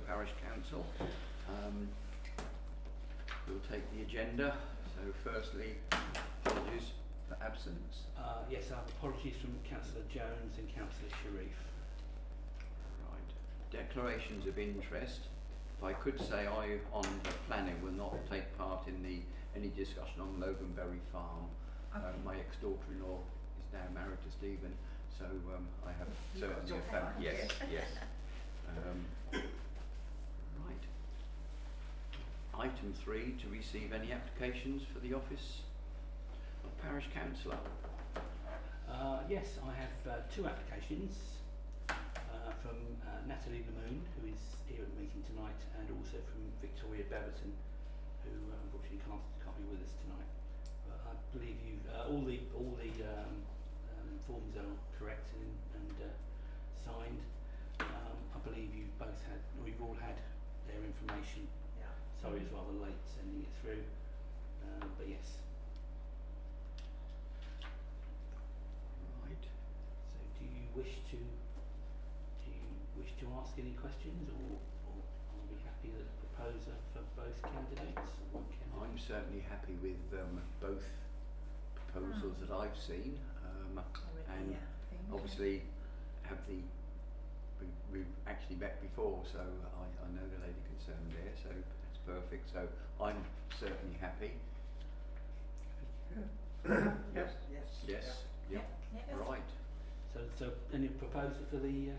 Parish Council. We'll take the agenda. So firstly, apologies for absence. Yes, I have apologies from Councillor Jones and Councillor Sharif. Right. Declarations of interest. If I could say, I, on the planning, will not take part in any discussion on Loganberry Farm. Okay. My ex-daughter-in-law is now married to Stephen, so I have certainly a family. Yes, yes. Right. Item 3, to receive any applications for the office of Parish Councillor. Yes, I have 2 applications from Natalie Lamoon, who is here at the meeting tonight, and also from Victoria Beverton, who unfortunately can't be with us tonight. But I believe you all the forms are correct and signed. I believe you've all had their information. Yeah. Sorry, it's rather late sending it through, but yes. Right. So, do you wish to ask any questions, or are we happy that the proposer for both candidates? I'm certainly happy with both proposals that I've seen, and obviously we've actually met before, so I know the lady concerned there, so that's perfect. So I'm certainly happy. Yes. Yes. Yeah. Right. So any proposal for the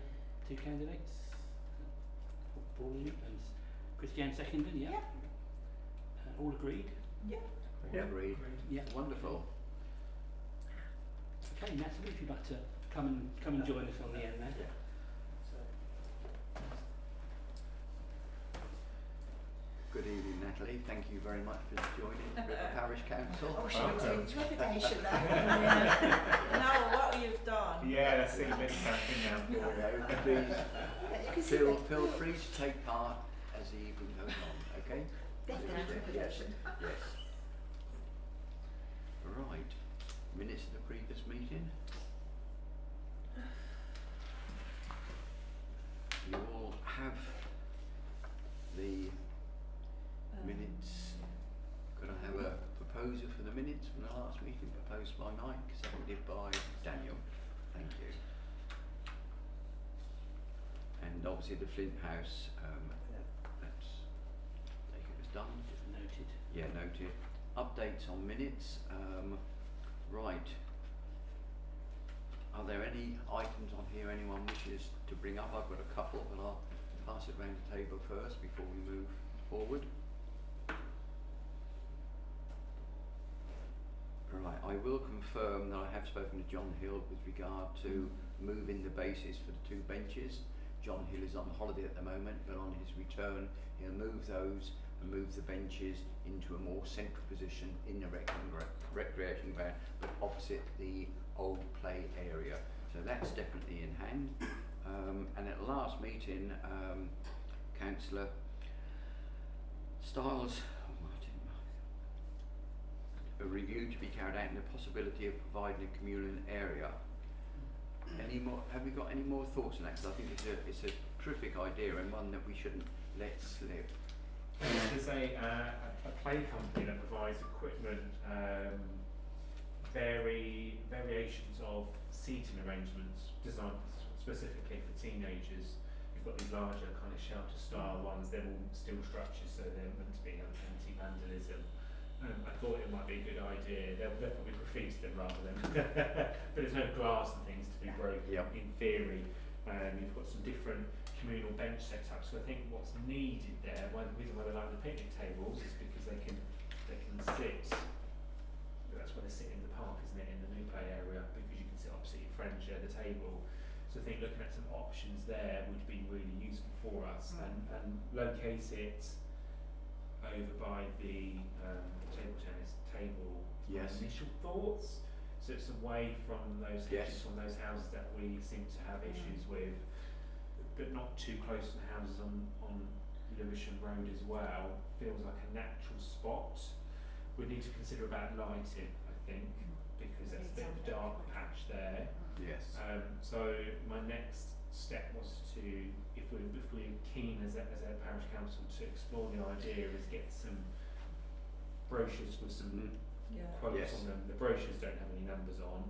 2 candidates? Pauline and Christiane seconded, yeah? All agreed? Yeah. All agreed. Yeah. Wonderful. Okay, Natalie, if you'd like to come and join us on the end there. Yeah. Good evening, Natalie. Thank you very much for joining the Parish Council. Oh, she was in trepidation there. Now what you've done. Yeah, that's it. Let's happen now. Please feel free to take part as the evening goes on. Okay. Definitely trepidation. Yes. Right. Minutes of the previous meeting. You all have the minutes. Could I have a proposer for the minutes from the last meeting, proposed by Mike, seconded by Daniel? Thank you. And obviously the Flint House, let's take it as done. Just noted. Yeah, noted. Updates on minutes. Right. Are there any items on here anyone wishes to bring up? I've got a couple, but I'll pass it round the table first before we move forward. Right, I will confirm that I have spoken to John Hill with regard to moving the bases for the 2 benches. John Hill is on holiday at the moment, but on his return he'll move those and move the benches into a more central position in the recreation ground, but opposite the old play area. So that's definitely in hand. And at the last meeting, Councillor Stiles, a review to be carried out in the possibility of providing a communal area. Any more? Have we got any more thoughts on that? Because I think it's a terrific idea and one that we shouldn't let slip. There's a play company that provides equipment, variations of seating arrangements designed specifically for teenagers. We've got these larger kind of shelter style ones. They're all steel structures, so they're meant to be anti-vandalism. I thought it might be a good idea. They'll probably graffiti them rather than but there's no glass and things to be broken. Yep. In theory, you've got some different communal bench setups. So I think what's needed there, one reason why they like the picnic tables is because they can sit. That's where they sit in the park, isn't it? In the new play area, because you can sit opposite your friend, share the table. So I think looking at some options there would be really useful for us, and locate it over by the table tennis table. Yes. Initial thoughts. So it's away from those hedges, from those houses that we seem to have issues with, but not too close to the houses on Lewisham Road as well. Feels like a natural spot. We need to consider about lighting, I think, because that's a bit of a dark patch there. Yes. So my next step was to, if we're keen as a Parish Council to explore the idea is get some brochures with some Yeah. quotes Yes. on them. The brochures don't have any numbers on,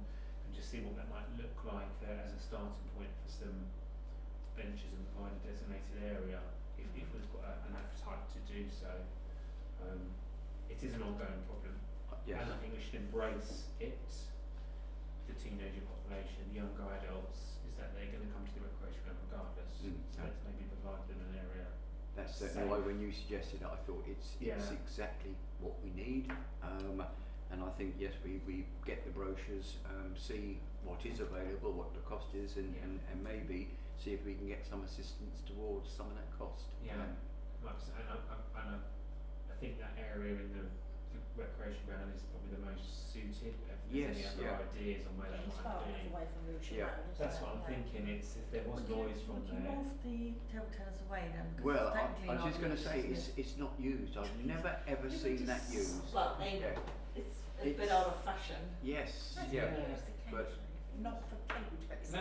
and just see what that might look like as a starting point for some benches and provide a designated area if we've got an appetite to do so. It is an ongoing problem, Yes. and I think we should embrace it. The teenager population, the younger adults, is that they're going to come to the recreation ground regardless. Mm, So yeah. let's maybe provide them an area. That's certainly why when you suggested it, I thought it's Yeah. exactly what we need. And I think, yes, we get the brochures, see what is available, what the cost is, and maybe see if we can get some assistance towards some of that cost. Yeah. Like, I think that area in the recreation ground is probably the most suited. If there's any Yes, other yeah. ideas on where that It's might far be. enough away from Route Yeah. Road, isn't That's it? what I'm Yeah. thinking. It's if there was Would noise you, from would you there. move the table tennis away then? 'Cause Well, it's technically I was not just going to used, say isn't it? it's not used. I've never ever Yeah, but seen that it's- used. Well, Yeah. it's a It's- bit out of fashion. Yes. That's Yeah. been used but- occasionally, not for table tennis. No.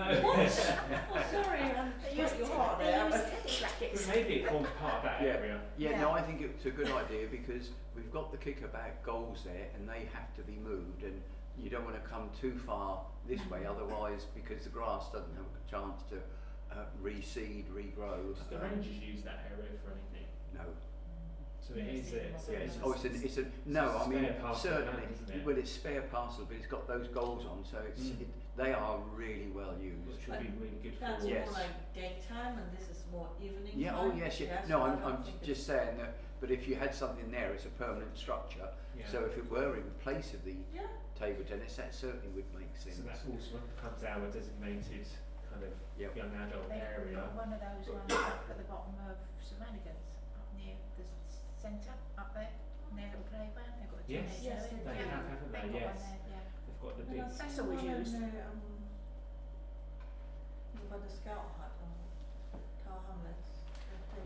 Oh, sorry, They used your to heart they there. used but- tennis rackets. But maybe it forms part of that Yeah. area. Yeah, no, Yeah. I think it's a good idea because we've got the kickerback goals there and they have to be moved, and you don't want to come too far this way, otherwise, because the grass doesn't have a chance to reseed, regrow. Does the Rangers use that area for anything? No. So it is a. So Yeah, it's oh, it's a no. it's a I mean, spare parcel of certainly. land, isn't it? Well, it's spare parcel, but it's got those goals on, so it's they are really well used. Which would be really good for. That's Yes. more like daytime and this is more evening Yeah. time. Oh, yes. Yeah. Yes, No, I I'm don't think just saying that. But if you had something there, it's a permanent structure. Yeah. So if it were in place of the Yeah. table tennis, that certainly would make sense. So that also becomes our designated kind of Yep. young adult They've area. got one of those ones up at the bottom of St Manigans, up near the centre, up there, near little playground. They've got a Yes, teenage yes, area. they Yeah, have, haven't they? they've got Yes. one there, yeah. They've got the And big. I've That's seen always one used. by the Scout Hut on Tar Hamlets.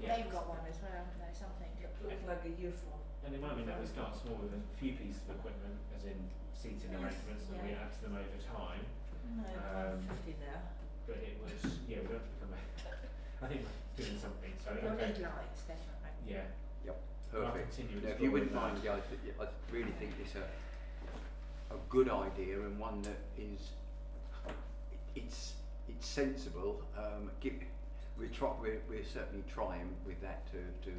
Yeah. They've got one as well, haven't they, something. It looks like a UFO. And it might mean that we start small with a few pieces of equipment, as in seating Yes, arrangements, and we yeah. add to them over time. No, Um, 50 there. But it was, yeah, we don't have to become a. I think we're doing something. So You'll okay. need lights, definitely. Yeah. Yep. Well, I'll Perfect. continue No, if you wouldn't exploring mind, that. yeah, I really think it's a good idea and one that is it's sensible. We're certainly trying with that to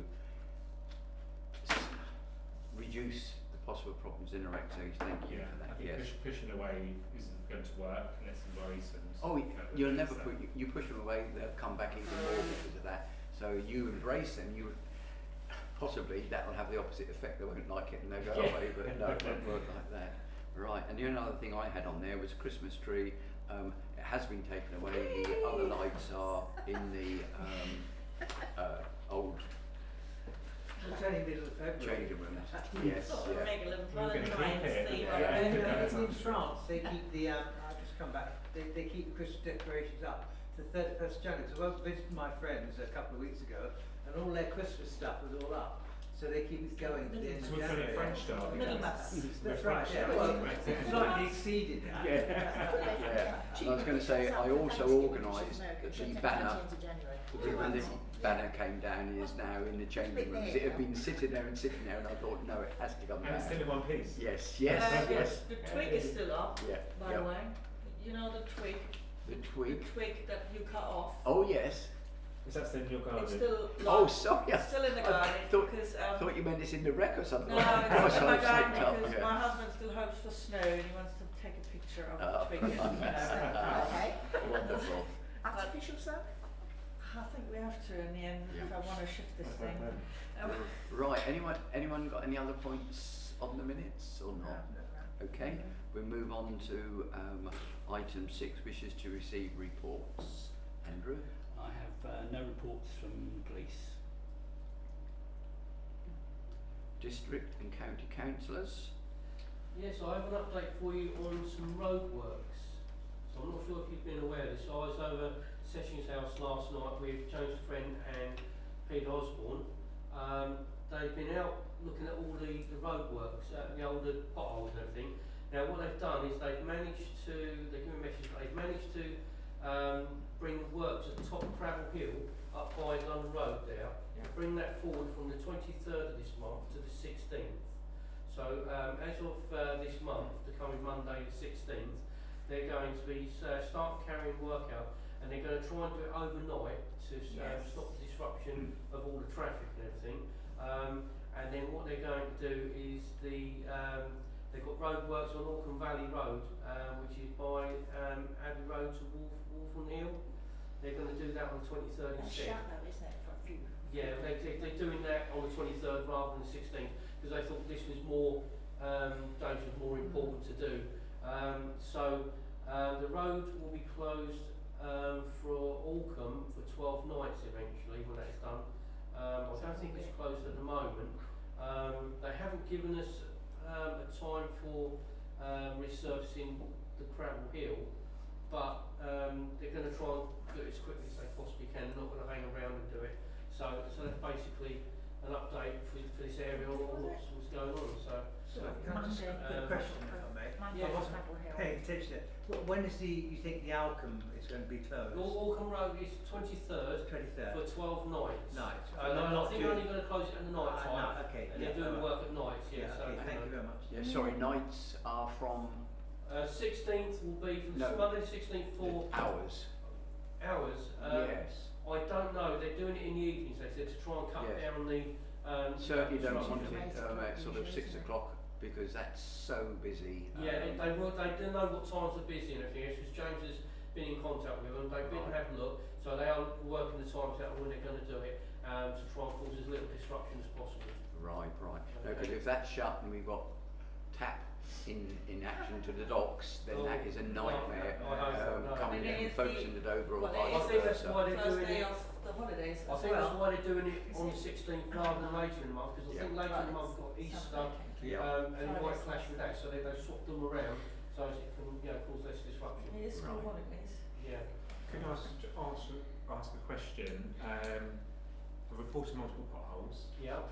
reduce the possible problems in the rec zones. Thank you Yeah, for I that. think Yes. pushing away isn't going to work unless we worry some. Oh, you'll never so. you push them away. They'll come back even more because of that. So you embrace them. You possibly that will have the opposite effect. They won't like it and they'll go Yeah. away. But no, it won't work like that. Right. And the only other thing I had on there was Christmas tree. It has been taken away. The other lights are in the old It's only middle of February. changing rooms. Yes. Sort of Yeah. regular We're gonna keep Valentine's it, theme. yeah. right? In France, they keep the, I've just come back, they keep the Christmas decorations up to the 31st of January. So I visited my friends a couple of weeks ago, and all their Christmas stuff was all up. So they keep it going to the end So of we're putting January. French style. Middle because mass. we're That's French right, yeah. style, Well, aren't we? it's slightly exceeded that. Yeah. Yeah. And I was going to say I also organised the banner. When the banner came down, it is now in the changing rooms. It had been sitting there, and I thought, no, it has to come And it's still down. in one piece. Yes, yes, yes. The twig is still up, Yeah, by yeah. the way. You know the twig? The The twig. twig that you cut off. Oh yes. Is that still in your garden? It's still Oh, locked. sorry. It's still in the I garden thought- because Thought you meant it's in the wreck or something. no, like that. it's Gosh, in my I was garden like, oh, because yeah. my husband still hopes for snow and he wants to take a picture of Oh. the twig. Okay. Wonderful. Artificial sun? I think we have to in the end if I want to shift this thing. Right. Anyone got any other points on the minutes or not? Okay. We move on to item 6, wishes to receive reports. Andrew. I have no reports from police. District and county councillors. Yes, I have an update for you on some road works. So I'm not sure if you've been aware of this. I was over Sessions House last night with James Friend and Pete Osborne. They've been out looking at all the road works, the older potholes and everything. Now what they've done is they've managed to, they give me a message, but they've managed to bring the works at the top of Cravel Hill up by London Road there. Yeah. bring that forward from the 23rd of this month to the 16th. So as of this month, the coming Monday the 16th, they're going to be start carrying work out, and they're going to try and do it overnight to stop the disruption of all the traffic and everything. And then what they're going to do is they've got roadworks on Auckland Valley Road, which is by Abbey Road to Wolfen Hill. They're going to do that on the 23rd That's instead. shut though, isn't it, for a few? Yeah, they're doing that on the 23rd rather than the 16th, because they thought this was more dangerous, more important to do. So the road will be closed for Auckland for 12 nights eventually when that's done. I don't think it's closed at the moment. They haven't given us a time for resurfacing the Cradle Hill, but they're going to try and do it as quickly as they possibly can. They're not going to hang around and do it. So that's basically an update for this area on what's going on. So can I just Monday. a question, if I may? Monday Yeah, for what's- Cradle Hill. Paying attention. When is you think the outcome is going to be closed? Auckland Road is 23rd 23rd. for 12 nights. Night. I think they're only going to close it at the night time. No, okay. And they're doing work at night, yeah. So, okay, thank you very much. Yeah, sorry, nights are from 16th will be from No. Monday the 16th for hours. hours. Yes. I don't know. They're doing it in the evenings. They said to try and cut Yes. down the. Certainly don't disruption. want it at sort of 6 o'clock because that's so busy. Yeah, they do know what times are busy and everything else, because James has been in contact with them. They've been and had a look, so they are working the times out when they're going to do it to try and cause as little disruption as possible. Right. No, because if that's shut and we've got tap in action to the docks, then that is a nightmare. I hope so, no. Coming And it in, is folks the- in the Dover or well, it I vice think that's versa. why they're First doing day it. of the holidays I as think that's well. why they're doing it on the 16th rather than later in the month, because I think later in the month we've got Easter and it might clash with that, so they've swapped them around so as it can cause less disruption. It is school Right. holidays. Yeah. Can I ask a question? I've reported multiple potholes, Yeah.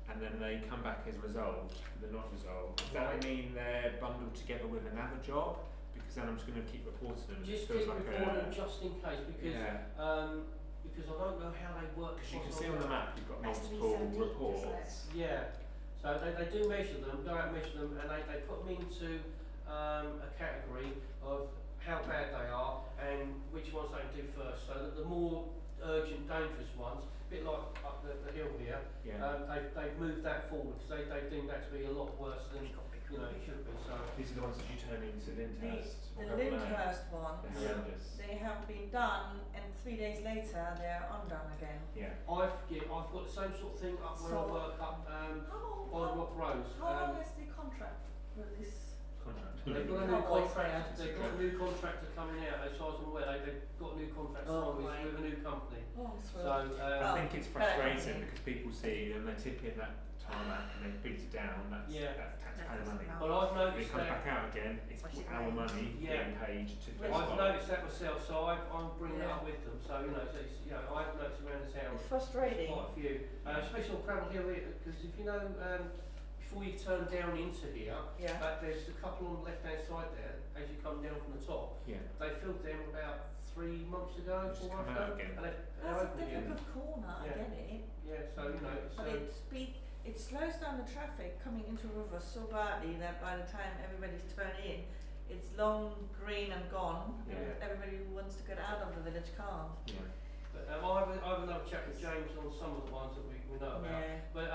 and then they come back as resolved. They're not resolved. Does that Right. mean they're bundled together with another job? Because then I'm just going to keep reporting them. Just it feels keep like recording just in case, because yeah. because I don't know how they work. Because you can see on the map you've got Has to be multiple so deep, doesn't reports. Yeah. So they do measure them, go out and measure them, and they put them into a category of how bad they are and which ones they do first. So that the more urgent, dangerous ones, a bit like up the hill here, Yeah. they've moved that forward because they deem that to be a lot worse than it should be. So These are the ones that you turn into Lyndhurst. The Lyndhurst ones, They're horrendous. they have been done and 3 days later they're undone again. Yeah. I've got the same sort of thing up where I So- work up How by the Rock Rose. how long is the contract for this? Contract. They've got a new How long is contract. that? They've got a new contractor coming out. As far as I'm aware, they've got a new contract Oh, signed right. with a new company. Oh, I'm So thrilled. I think it's frustrating okay. because people see and they tip in that tarmac and they beat it down. That's taxpayer money. But I've When it noticed comes that. back out again, it's our money getting paid to fix I've it. noticed that myself, so I'm bringing it Yeah. up with them. So I've noticed around this house It's frustrating. quite a few, especially on Cradle Hill here, because if you know, before you turn down into here, Yeah. there's a couple on the left hand side there as you come down from the top. Yeah. They filled them about 3 months ago, Just 4 come months out ago, again. and they're That's a open again. difficult corner, I Yeah. get it. Yeah, so It slows down the traffic coming into River so badly that by the time everybody's turned in, it's long, green and gone. Yeah. And everybody who wants to get out of the village can't. Yeah. But I have another chat with James on some of the ones that we know about. Yeah. But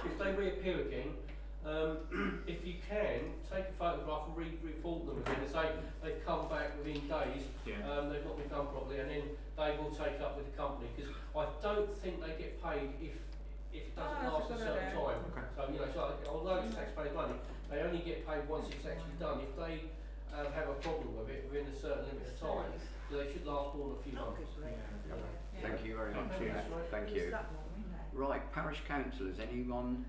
if they reappear again, if you can, take a photograph and report them again and say they've come back within days, Yeah. they've not been done properly, and then they will take up with the company, because I don't think they get paid if it doesn't Ah, last a that's a good certain idea. time. Okay. So although it's taxpayer money, they only get paid once it's actually done. If they have a problem with it within a certain limit of time, they should last more than a few months. Yeah. Thank you very much. Thank you. Thank you. Right, parish councillors, anyone?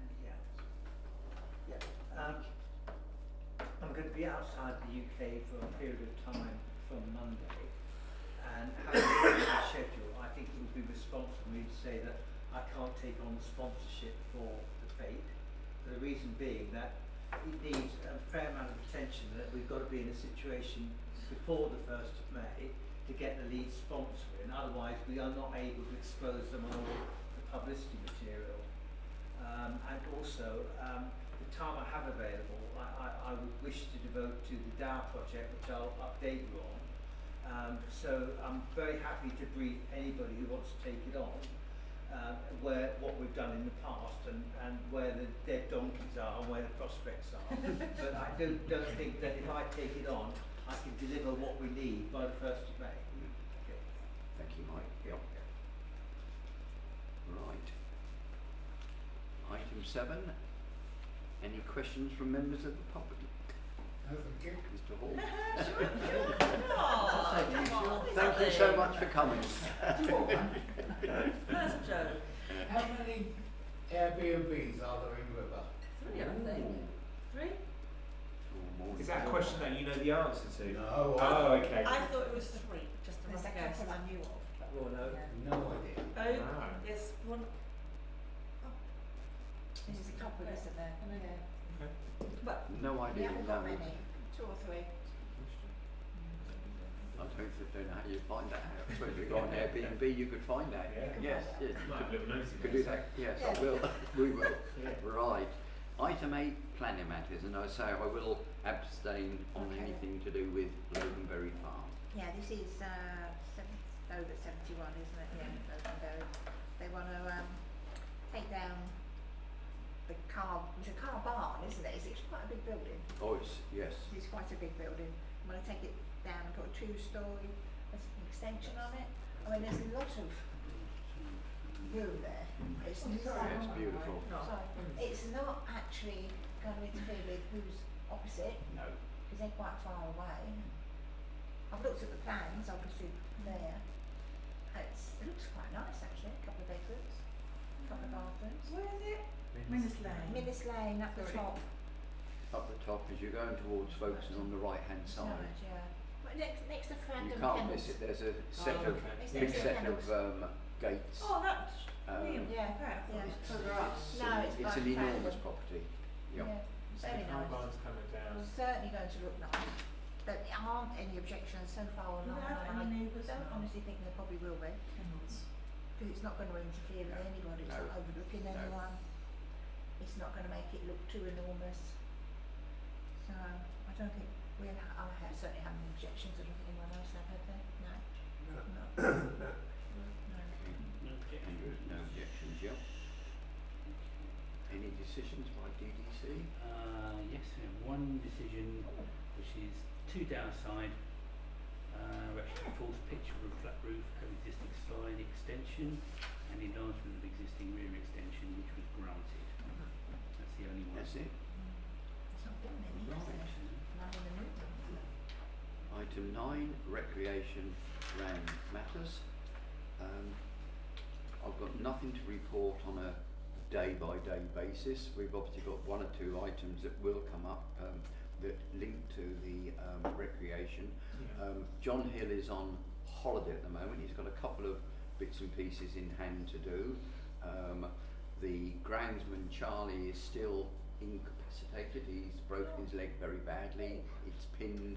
I'm going to be outside the UK for a period of time from Monday, and having a schedule, I think it would be responsible for me to say that I can't take on the sponsorship for the fete. The reason being that it needs a fair amount of attention, that we've got to be in a situation before the 1st of May to get the lead sponsor in, otherwise we are not able to expose them on all the publicity material, and also the time I have available, I would wish to devote to the Dow project, which I'll update you on. So I'm very happy to brief anybody who wants to take it on, what we've done in the past and where the dead donkeys are and where the prospects are. But I don't think that if I take it on, I can deliver what we need by the 1st of May. Okay. Thank you, Mike. Yep. Right. Item 7. Any questions from members of the public? No, thank you. Mr. Hall. Sure. Oh, come on, Thank you so much for coming. That's a joke. How many Airbnbs are there in River? 3, I think. 3? Is that a question that you know the answer to? No, Oh, okay. I thought it was 3, just a There's rough a guess. couple I knew of, but. Well, no. Yeah. no idea. Oh, Wow. yes, one. There's a couple, isn't there? Yeah. But No We idea. haven't got many, 2 or 3. I don't know how you find that out. I suppose if you go on Airbnb, you could find out. Yeah. Yes, yes. Might have a little nosy Could there, do that. Yes, Yeah. I will. We will. Yeah. Right. Item 8, planning matters, and I say I will abstain on Okay. anything to do with Loganberry Farm. Yeah, this is over 71, isn't it? Yeah, Loganberry. They want to take down the car. It's a car barn, isn't it? It's quite a big building. Oh, yes. It's quite a big building. I'm going to take it down and put a 2-storey extension on it. I mean, there's a lot of room there. It's not, Yeah, it's beautiful. so it's not actually going to interfere with who's opposite, No. because they're quite far away. I've looked at the plans, obviously there. It looks quite nice actually. A couple of bedrooms, a couple of bathrooms. where is it? Minnis Lane. Minnis Lane up the Sorry. top. Up the top as you're going towards Folkestone on the right-hand side. Side, yeah. But next to You Frandon can't Kennels. miss it. There's a set Oh, of okay. It's big next to set of Kennels. gates. Oh, that's Um, Yeah. Okay, I thought Yeah. it was further up. No, it's it's by an enormous Frandon. property. Yep. Yeah, So very the car nice. barn's coming down. Certainly going to look nice. There aren't any objections so far Do online. they have and any I neighbours don't now? honestly think there probably will be, Kennels. because it's not going to interfere with No, anybody. It's no, not overlooking no. anyone. It's not going to make it look too enormous. So I don't think certainly have any objections. I don't think anyone else have they? No. No. No. No objection. Andrew, no objections, yep. Any decisions by DDC? Yes, we have one decision, which is 2 downside, erection of false pitch roof, flat roof of existing slide extension and enlargement of existing rear extension, which was granted. That's the only one. That's it. It's not doing any, is Right. it? None in the new one. Item 9, recreation land matters. I've got nothing to report on a day-by-day basis. We've obviously got 1 or 2 items that will come up that link to the recreation. Yeah. John Hill is on holiday at the moment. He's got a couple of bits and pieces in hand to do. The groundsman Charlie is still incapacitated. He's broken his leg very badly. It's pinned.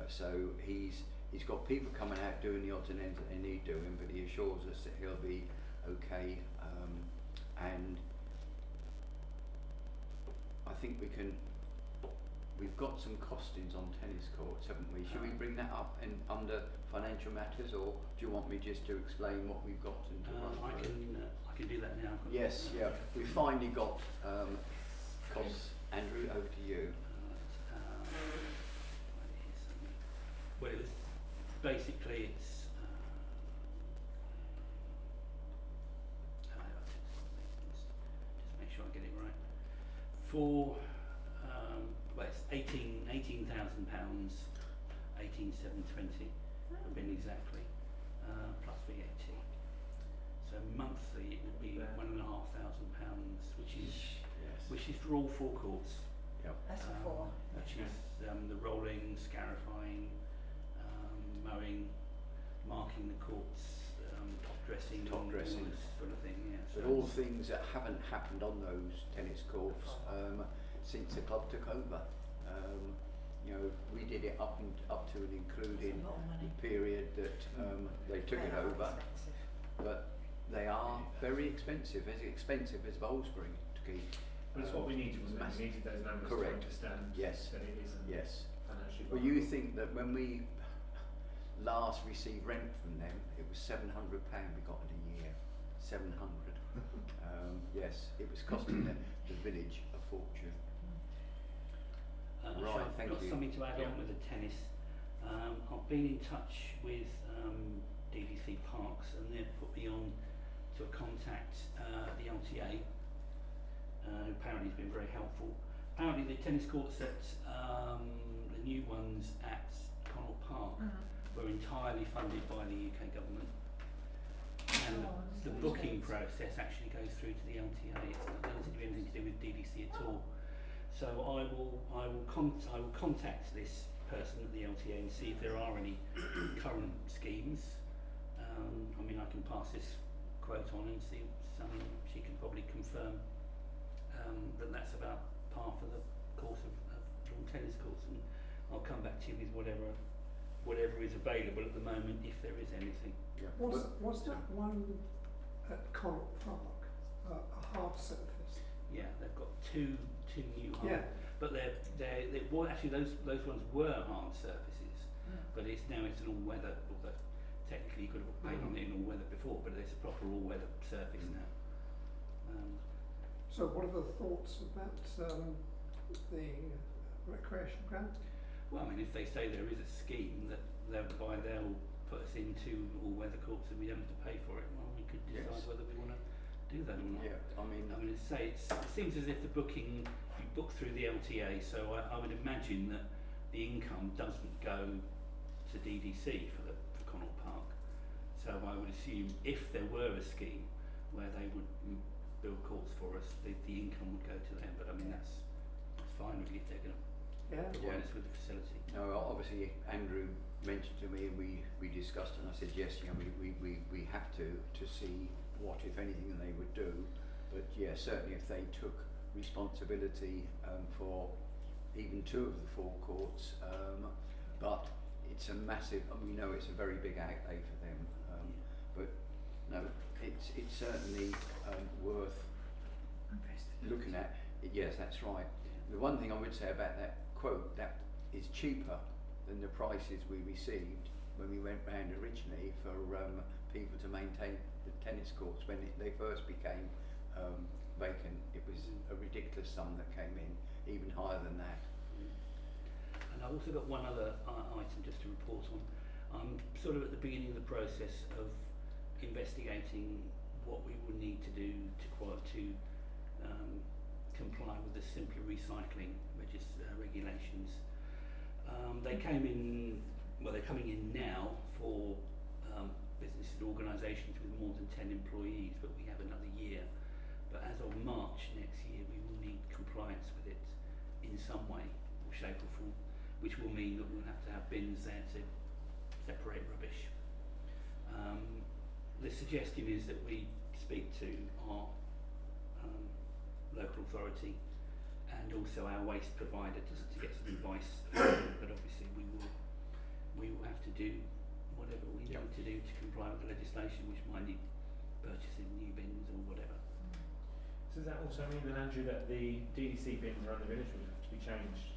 So he's got people coming out doing the odds and ends that they need doing, but he assures us that he'll be okay. And I think we've got some costings on tennis courts, haven't we? Should we bring that up under financial matters, or do you want me just to explain what we've got and to run I through? can do that now. I've got- Yes, yeah. We finally got costs. Andrew, over to you. Well, it was basically it's just make sure I get it right. For well, it's £18,000, 18,720 exactly, plus VAT. So monthly it would be Yeah. £1,500, Yes. which is for all 4 courts. Yep. That's for 4. Which is the rolling, scarifying, mowing, marking the courts, top dressing, Top all dressing. this sort of thing. Yeah. But all things that haven't happened on those tennis courts since the club took over. You know, we did it up to and including That's a lot of money. the period that they took They it are over. expensive. But They are very expensive, as expensive as Bowlesbury to keep. But it's what we needed, wasn't it? We needed those numbers to Correct. understand Yes. that it isn't Yes. financially Well, viable. you think that when we last received rent from them, it was £700 we got in a year. 700. Yes, it was costing the village a fortune. Right, I've thank got you. something to add Yeah. on with the tennis. I've been in touch with DDC Parks, and they've put me on to a contact the LTA, who apparently has been very helpful. Apparently the tennis courts at the new ones at Connaught Park were entirely funded by the UK government, and the booking process actually goes through to the LTA. It doesn't seem to be anything to do with DDC at all. So I will contact this person at the LTA and see if there are any current schemes. I mean, I can pass this quote on and see something she can probably confirm that that's about par for the course of lawn tennis courts, and I'll come back to you with whatever is available at the moment, if there is anything. Yeah. Was that one at Connaught Park a hard surface? Yeah, they've got two new hard, Yeah. but they well, actually those ones were hard surfaces, but it's an all weather. Although technically you could have played on it in all weather before, but it's a proper all weather surface now. So what are the thoughts about the recreation grant? Well, I mean, if they say there is a scheme that they'll put us into all weather courts and we don't have to pay for it, well, we could decide Yes. whether we want to do that or not. Yeah, I mean, It seems as if the booking, you book through the LTA, so I would imagine that the income doesn't go to DDC for Connaught Park. So I would assume if there were a scheme where they would build courts for us, the income would go to them. But I mean, that's fine really if they're going to Yeah. provide us with the facility. no, obviously Andrew mentioned to me, and we discussed, and I said yes, you know, we have to see what, if anything, they would do. But yeah, certainly if they took responsibility for even 2 of the 4 courts, but it's a massive, we know it's a very big outlay for them, but no, it's certainly worth looking at. Yes, that's right. The one thing I would say about that quote, that is cheaper than the prices we received when we went round originally for people to maintain the tennis courts when they first became vacant. It was a ridiculous sum that came in, even higher than that. And I've also got one other item just to report on. I'm sort of at the beginning of the process of investigating what we will need to do to comply with the simpler recycling regulations. They came in, well, they're coming in now for businesses and organisations with more than 10 employees, but we have another year. But as of March next year, we will need compliance with it in some way or shape or form, which will mean that we'll have to have bins there to separate rubbish. The suggestion is that we speak to our local authority and also our waste provider to get some advice. But obviously we will have to do whatever we need to do to comply with the legislation, which might need purchasing new bins or whatever. So does that also mean then, Andrew, that the DDC bins around the village will have to be changed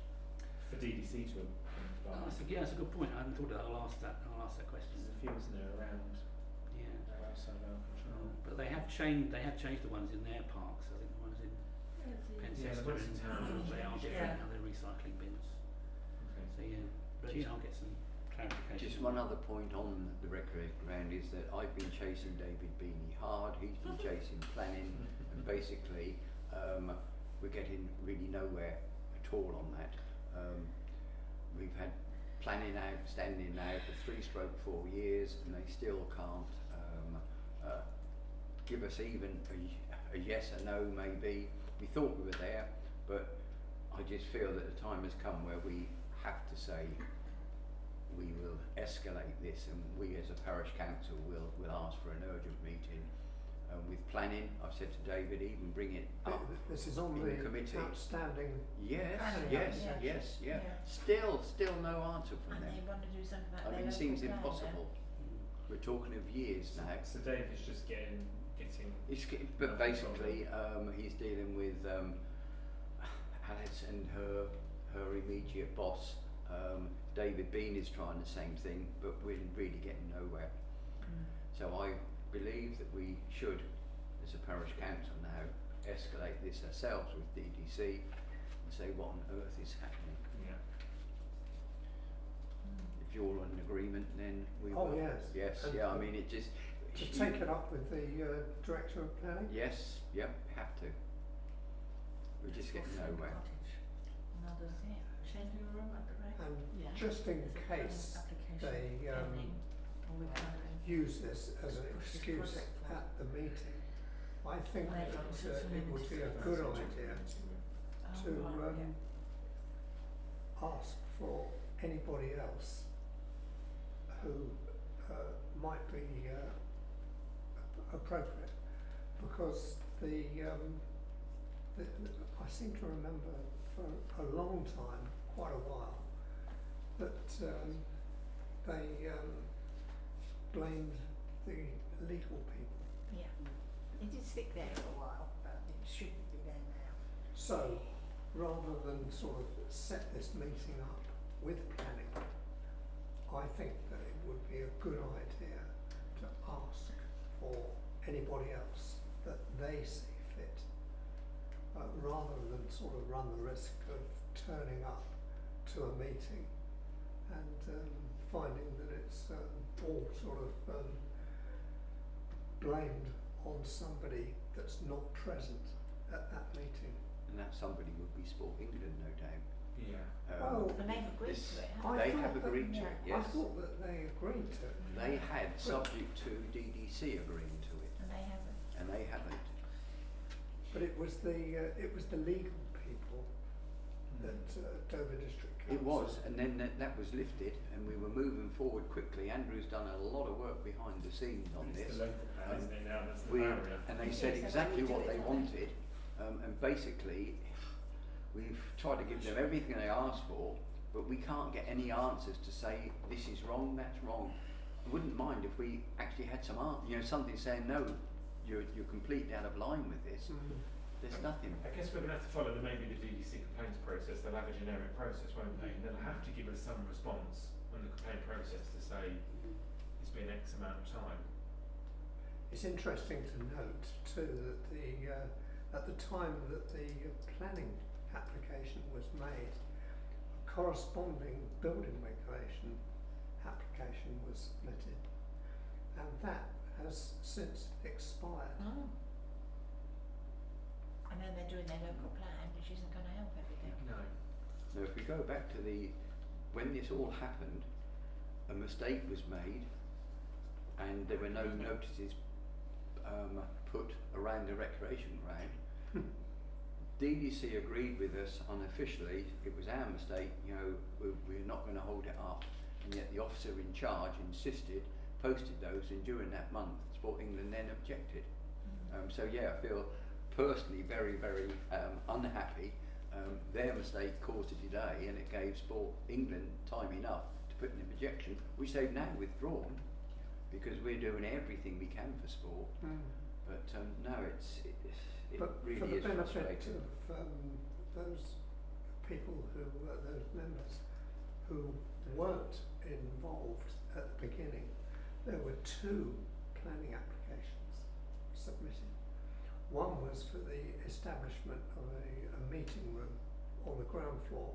for DDC to That's a good point. I hadn't thought of that. I'll ask that question. There's a few, isn't there, around Yeah. outside our control. But they have changed the ones in their parks. I think the ones in Pencester the ones in town. they are different now, they're recycling bins. Okay. So yeah. But yeah, I'll get some clarification. Just one other point on the recreation ground is that I've been chasing David Beanie hard, he's been chasing planning, and basically we're getting really nowhere at all on that. We've had planning outstanding now for 3/4 years, and they still can't give us even a yes or no maybe. We thought we were there, but I just feel that the time has come where we have to say we will escalate this, and we as a parish council will ask for an urgent meeting with planning. I've said to David, even bring it up This is on in the the committee. outstanding. Yes, Planning yes, application. yes, yeah. Yeah. Still no answer from And them. they want to do something about I their mean, it local seems plan, impossible. We're talking of years now. So David's just getting getting. But basically, he's dealing with Alice and her immediate boss. David Bean is trying the same thing, but we're really getting nowhere. So I believe that we should, as a parish council now, escalate this ourselves with DDC and say what on earth is happening. Yeah. If you're in agreement, then we Oh, will. yes. Yes, And yeah, I mean, it just... To take it up with the Director of Planning? Yes, yep, have to. We're just getting nowhere. Another changing room at the rec. And Yeah. just in There's a case application they pending, or we're kind of use this as an push this excuse project forward. at the meeting, I think Right, that so it's it would be a limited. good idea Oh, to right, ask for anybody else who might be appropriate, because I seem to remember for a long time, quite a while, that they blamed the legal people. Yeah. It did stick there for a while, but it shouldn't be there now. So, rather than sort of set this meeting up with planning, I think that it would be a good idea to ask for anybody else that they see fit, rather than sort of run the risk of turning up to a meeting and finding that it's all sort of blamed on somebody that's not present at that meeting. And that somebody would be Sport England, no doubt. Yeah. Well, And they've agreed this- to it, I haven't They thought have that- agreed to it, I yes. thought that they agreed to it. They had, subject to DDC agreeing to it, And they haven't. and they haven't. But it was the legal people that Dover District Council. It was, and then that was lifted, and we were moving forward quickly. Andrew's done a lot of work behind the scenes on It's this. the local plan, isn't it now? That's the We, barrier. and they Yes, said they've exactly already what done they it, wanted, and basically we've tried to give them everything they asked for, but we can't get any answers to say this is wrong, that's wrong. I wouldn't mind if we actually had some something saying no, you're completely out of line with this. There's nothing. I guess we're going to have to follow maybe the DDC complaints process. They'll have a generic process, won't they? And they'll have to give us some response on the complaint process to say it's been X amount of time. It's interesting to note too that at the time that the planning application was made, a corresponding building regulation application was submitted, and that has since expired. Oh. And then they're doing their local plan, which isn't going to help everything. No. Now, if we go back to when this all happened, a mistake was made, and there were no notices put around the recreation ground. DDC agreed with us unofficially. It was our mistake. We're not going to hold it up, and yet the officer in charge insisted, posted those, and during that month, Sport England then objected. So yeah, I feel personally very, very unhappy. Their mistake caused a delay, and it gave Sport England time enough to put in an objection, which they've now withdrawn, because we're doing everything we can for sport. But no, it But really for the is benefit frustrating. of those people those members who weren't involved at the beginning, there were two planning applications submitted. One was for the establishment of a meeting room on the ground floor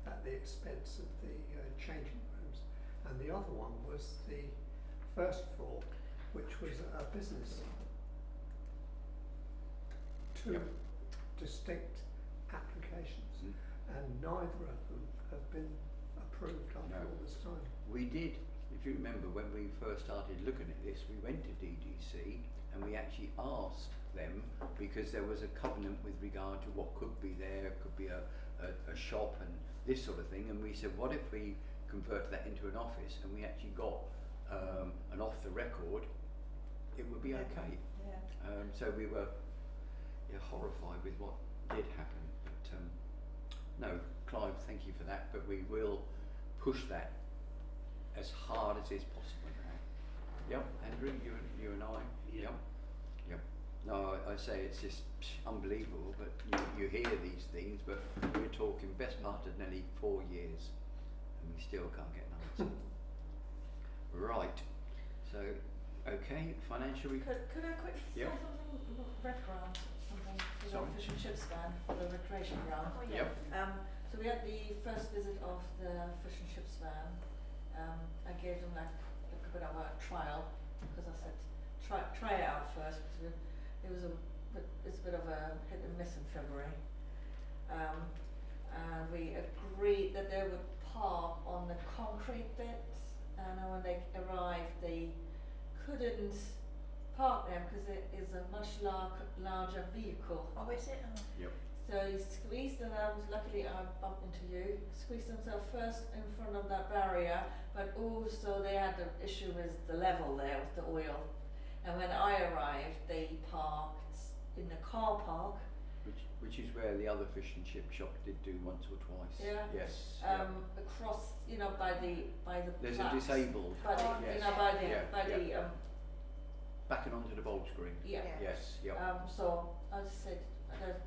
at the expense of the changing rooms, and the other one was the first floor, which was a business. Two Yep. distinct applications, and neither of them have been approved after No. all this time. We did, if you remember, when we first started looking at this, we went to DDC and we actually asked them, because there was a covenant with regard to what could be there, could be a shop and this sort of thing, and we said, what if we convert that into an office, and we actually got an off the record, it would be okay. Yeah. So we were horrified with what did happen, but no, Clive, thank you for that, but we will push that as hard as is possible now. Yep, Andrew, you and I. Yeah. Yep. No, I say it's just unbelievable, but you hear these things, but we're talking best part of nearly 4 years, and we still can't get an answer. Right, so, okay, financial Could I quickly say Yep. something, red ground, something for the Sorry? fish and chips stand for the recreation ground? Oh, yeah. Yep. So we had the first visit of the fish and chips van. I gave them like a bit of a trial because I said try it out first because it's a bit of a hit and miss in February. And we agreed that they would park on the concrete bits, and when they arrived they couldn't park there because it is a much larger vehicle. Oh, is it? Oh. So he squeezed them out, luckily I bumped into you, squeezed themselves first in front of that barrier, but also they had the issue with the level there with the oil. And when I arrived, they parked in the car park, which is where the other fish and chip shop did do once or twice. Yeah. Yes. across, by the There's plugs. a disabled. By the, yes. by the, Backing onto the bulb screen. yeah. Yeah. Yes. Yep. So I said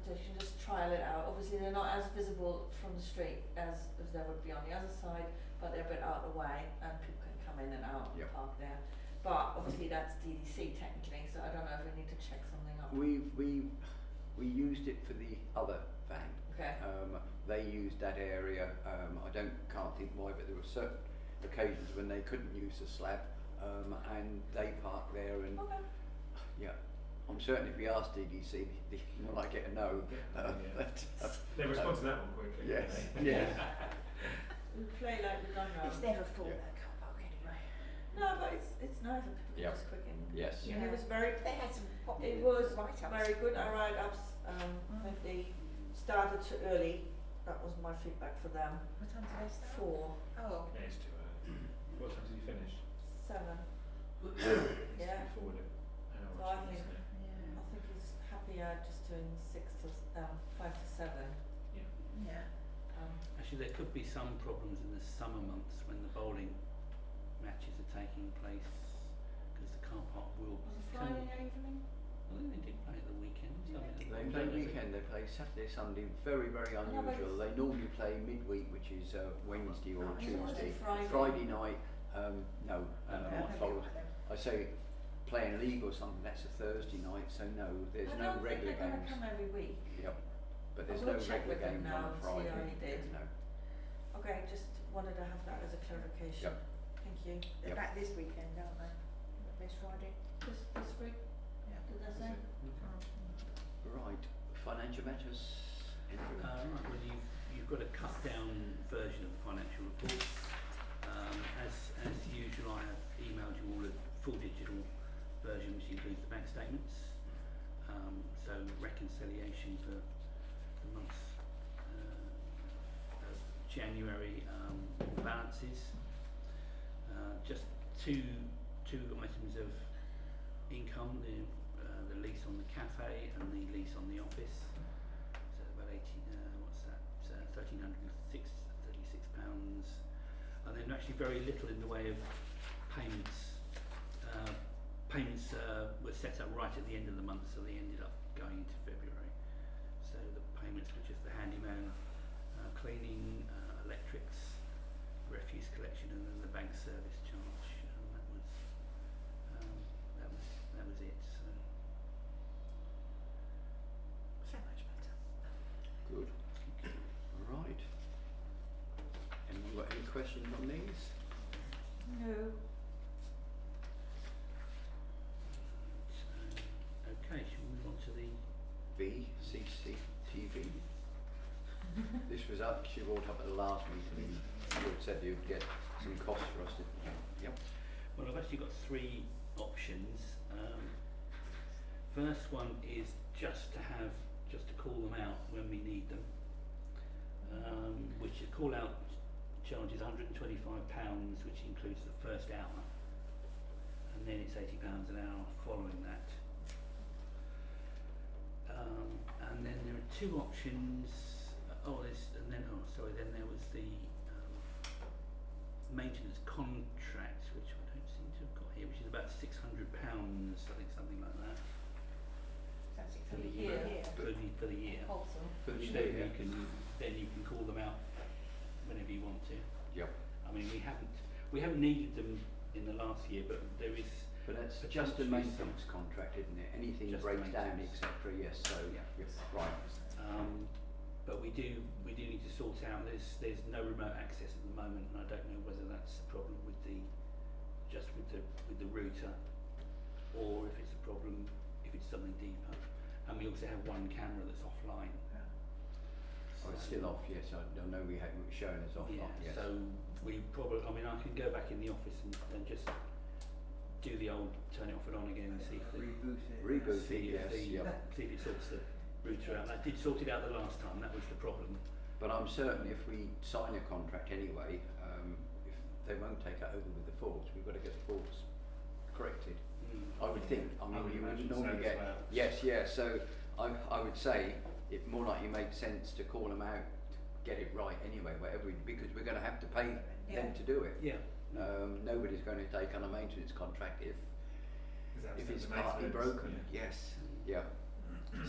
they should just trial it out. Obviously they're not as visible from the street as they would be on the other side, but they're a bit out of the way and people can come in and out and Yep. park there. But obviously that's DDC technically, so I don't know if we need to check something up. We used it for the other van. Okay. They used that area. Can't think why, but there were certain occasions when they couldn't use the slab, and they parked there. And Okay. yeah, I'm certain if we asked DDC, we might get a no. Yeah. But, They respond to that one quickly. yes. don't they? Yes. We play like we don't know. It's never full, Yeah. that car park anyway. No, but it's nice and people Yep. just quick and Yes. and it was very They had some popular it was write-ups. very good. Our write-ups, when they started too early, that was my feedback for them. What time did they start? 4, Oh. Yeah, it's too early. What time did you finish? 7. Yeah. It's forward an hour So or I two, think- isn't it? Yeah. I think he's happier just doing 5 to 7. Yeah. Actually, there could be some problems in the summer months when the bowling matches are taking place, because the car park will. Was it Friday evening? I think they did play at the weekend. They play weekend. They play Saturday, Sunday. Very, very but unusual. They normally play midweek, which is Wednesday or Oh, was it Tuesday. Friday? night. No. Followed. I say playing league or something. That's a Thursday night. So no, there's I no don't regular think they're games. gonna come every week. Yep. But there's I no will check regular with them games now on a and see Friday. how he did. No. Okay, just wanted to have that as a clarification. Yep. Thank you. They're Yep. back this weekend, aren't they? This Friday? This week, Yeah. did they Is say? it? Right. Financial matters. Andrew? Right, well, you've got a cut down version of the financial report. As usual, I have emailed you all a full digital version which includes the bank statements. So reconciliation for the months of January balances. Just two items of income, the lease on the cafe and the lease on the office. So about 1,336 £36. And then actually very little in the way of payments. Payments were set up right at the end of the month, so they ended up going into February. So the payments were just the handyman, cleaning, electrics, refuse collection, and then the bank service charge, and that was it. So So much better. Good. Right. Anyone got any questions on these? No. okay, shall we move on to the VCCTV. This was actually brought up at the last meeting. You had said you'd get some costs for us to. Yep. Well, I've actually got 3 options. First one is just to call them out when we need them, which the call out charge is £125, which includes the first hour, and then it's £80 an hour following that. And then there are 2 options. Then there was the maintenance contract, which I don't seem to have got here, which is about £600, I think, something like that. for the year. year. For the year. Wholesome. For the Which year, then you can call them out whenever you want to. Yep. I mean, we haven't needed them in the last year, but there is. But that's But just a potentially maintenance contract, isn't it? Anything Just breaks down, maintenance. etc. Yes. So Yeah. yes, right. But we do need to sort out. There's no remote access at the moment, and I don't know whether that's a problem with the router, or if it's a problem if it's something deeper. And we also have one camera that's offline. Oh, it's still off. Yes, I know we had it was showing us off. Yeah. Yes. So we probably. I mean, I can go back in the office and just do the old turn it off and on again and see if the Reboot it. Reboot it. Yes. Yep. see if it sorts the router out. That did sort it out the last time. That was the problem. But I'm certain if we sign a contract anyway, if they won't take it over with the faults, we've got to get the faults corrected. I would think. I mean, would you would imagine so normally as get. well. Yes, yeah. So I would say it more likely makes sense to call them out, to get it right anyway, whatever, because we're going to have to pay them to do it. Yeah. Nobody's going to take on a maintenance contract if Because it's the partly maintenance, broken. yeah. Yes. Yeah.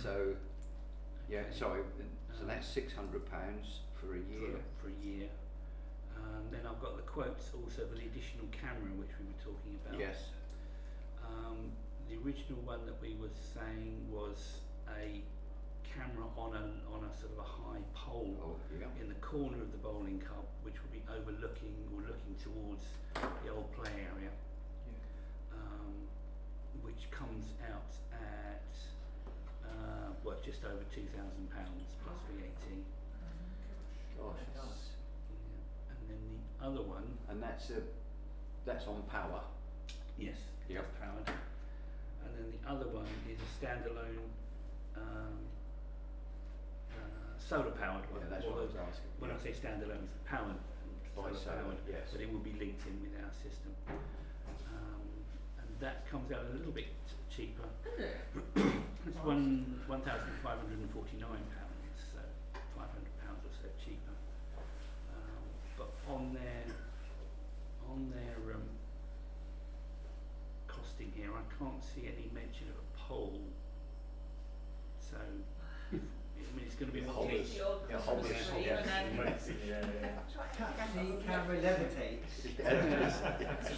So yeah. Sorry. So that's £600 for a year. For a year. Then I've got the quotes also for the additional camera which we were talking about. Yes. The original one that we were saying was a camera on a sort of a high pole Oh, yeah. in the corner of the bowling club, which would be overlooking or looking towards the old play area, which comes out at just over £2,000 plus VAT. Gosh. Yeah. And then the other one, And that's on power. yes, Yep. that's powered. And then the other one is a standalone solar powered one. Yeah, that's what I was Although asking. when I say standalone, it's powered, By solar, powered, yes. but it will be linked in with our system. And that comes out a little bit cheaper. It's £1,549, so £500 or so cheaper. But on their costing here, I can't see any mention of a pole. So, I mean, it's going to be a whole. Hobbits. Yeah, hobbits. See, camera levitates.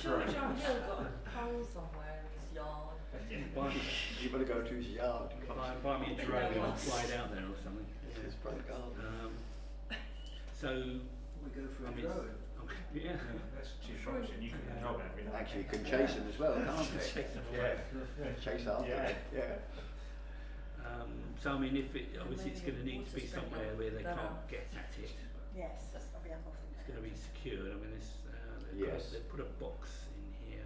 Sure, John Hill got a pole somewhere in his yard. You better go to his yard. Buy me a drone and I'll fly down there or something. It's his front garden. So, We go for I a mean, drone. okay, yeah. That's two options. You can control everything. Actually, you can chase him as well, can't you? Yeah. Chase after him. Yeah. So I mean, if it obviously it's going to need to be somewhere where they can't get at it. Yes, that's got to be up off the It's going to be secured. I mean, Yes. they've put a box in here,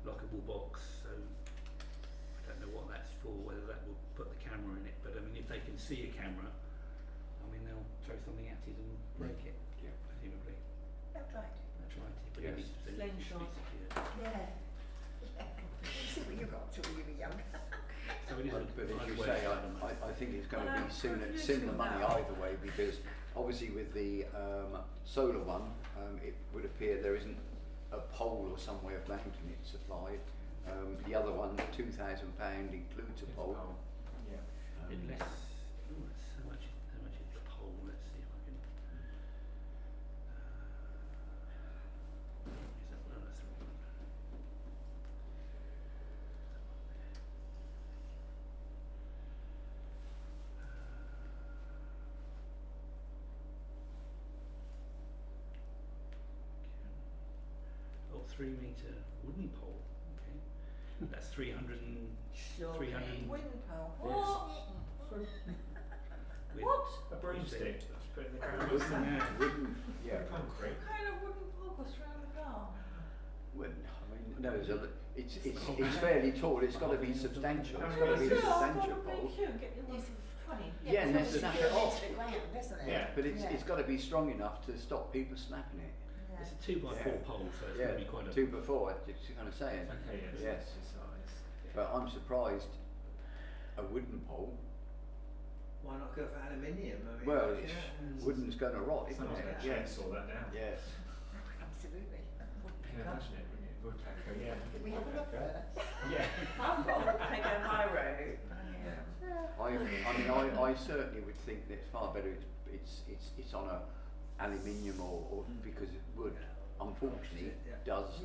lockable box. So I don't know what that's for. Whether that will put the camera in it. But I mean, if they can see a camera, I mean, they'll throw something at it and break it. Yeah. Presumably. That's right. That's right. But Yes. it needs to be Slingshot. secured. Yeah. You see what you got to when you were young. So it is a But as nice you way say, to spend the money. I think it's going to Well, be similar useful money now. either way, because obviously with the solar one, it would appear there isn't a pole or some way of mounting it supplied. The other one, £2,000 includes a pole. Yeah. bit less. Ooh, that's how much is the pole? Let's see if I can. Is that one? That's the wrong one. Oh, 3 metre wooden pole. Okay, that's 300 and Sure. 300 Wooden pole. What? with What? A broomstick that's put in the ground. Wooden, yeah. Concrete. What kind of wooden pole goes round the car? No, it's fairly tall. It's got to be substantial. It's got to be a Sure, substantial probably pole. cute. Get your one for 20. Yeah, and then it's snap secured it off. into the ground, isn't it? Yeah. But it's got to be strong enough to stop people snapping it. Yeah. It's a 2x4 Yeah. pole, so it's Yeah, going to be quite a. 2 before. It's kind of saying. Okay, Yes. it's the size. But I'm surprised a wooden pole. Why not go for aluminium? I mean, Well, yeah. wooden's going to rot, isn't Someone's it? going to Yes. chainsaw that down. Yes. Absolutely. You can imagine it, wouldn't you? Woodpecker, yeah. Did we have a look Woodpecker. first? Yeah. I've got a woodpecker in my road. Yeah. I certainly would think that it's far better. It's on a aluminium or because wood, unfortunately, Yeah. does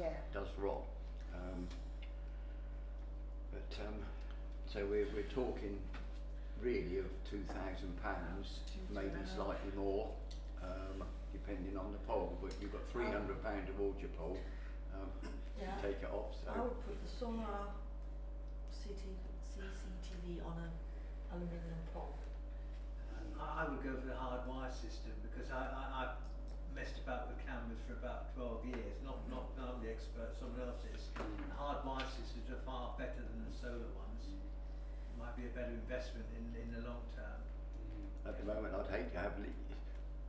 rot. So we're talking really of £2,000, maybe slightly more, depending on the pole. But you've got £300 towards your pole. Yeah. Take it off. So I would put the solar CCTV on an aluminium pole. I would go for the hard wire system because I've messed about with cameras for about 12 years. Not I'm the expert, someone else is. The hard wire systems are far better than the solar ones. Might be a better investment in the long term. at the moment, I'd hate to have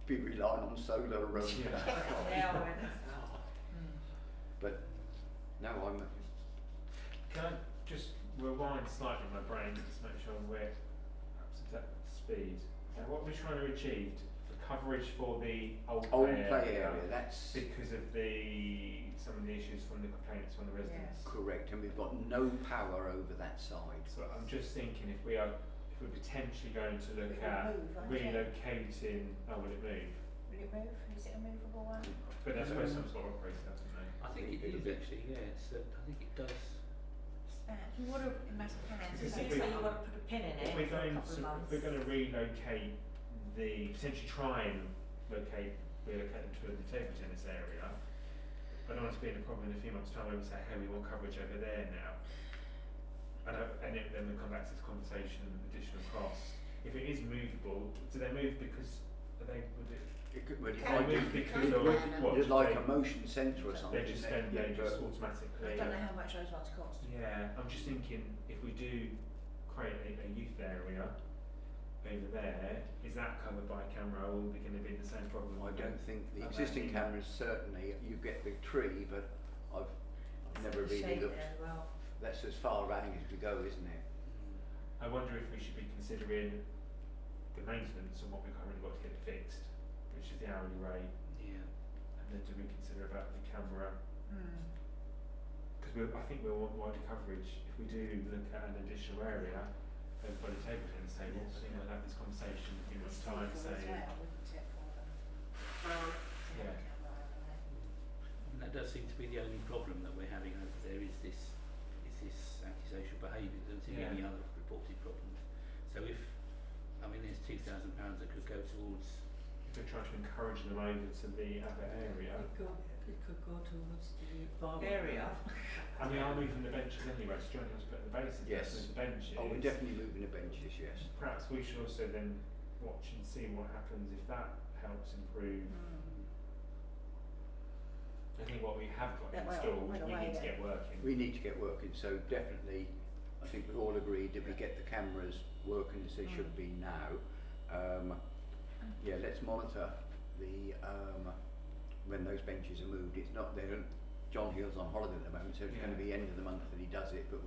be relying on solar. Yeah, I went. But no, Can I just rewind slightly in my brain just to make sure we're up to speed? What we're trying to achieve for coverage for the old play area, that's because of some of the issues from the complaints from the residents. correct, and we've got no power over that side. So I'm just thinking if we're potentially going to look It will at move, won't it? relocating, will it move? Will it move? Is it a movable one? But I suppose some sort of operator, doesn't they? I think it is actually, yeah, I think it does. Do you want to imagine Because So if you we- say you want to put a pin in it If we're for a going couple to, of months. if we're going to potentially try and relocate them to the table tennis area, I don't want it to be in a problem in a few months' time where we say, hey, we want coverage over there now. Then we come back to this conversation of additional cost. If it is movable, do they move because would it move because of what? It's like a motion centre or something. They just automatically. I don't know how much those ones cost. Yeah, I'm just thinking if we do create a youth area over there, is that covered by a camera or are we going to be in the same problem? I don't think the About existing the- cameras, certainly you get the tree, but I've never It's really shade looked. there as well. That's as far round as we go, isn't it? I wonder if we should be considering the maintenance and what we've currently got to get it fixed, which is the hourly rate, Yeah. and then do we consider about the camera? Mm. Because I think we'll want wider coverage. If we do look at an additional area over by the table tennis table, I think we'll have this conversation in a few months' time saying, Yeah. And that does seem to be the only problem that we're having over there is this antisocial behaviour. There don't seem to be any other reported problems. So there's £2,000 that could go towards. if we're trying to encourage them over to the other area. It could go towards the Bar area. And we are moving the benches anyway, so Johnny was putting the bases, Yes. let's move the benches. Oh, we're definitely moving the benches, yes. Perhaps we should also then watch and see what happens if that helps improve. I think what we have got Yeah, well, installed, went we away need to then. get working. We need to get working, so definitely, I think we all agreed that we get the cameras working as they should be now. Let's monitor the when those benches are moved. It's not there. John Hill's on holiday at the moment, so it's going to be end of the month that he does it. But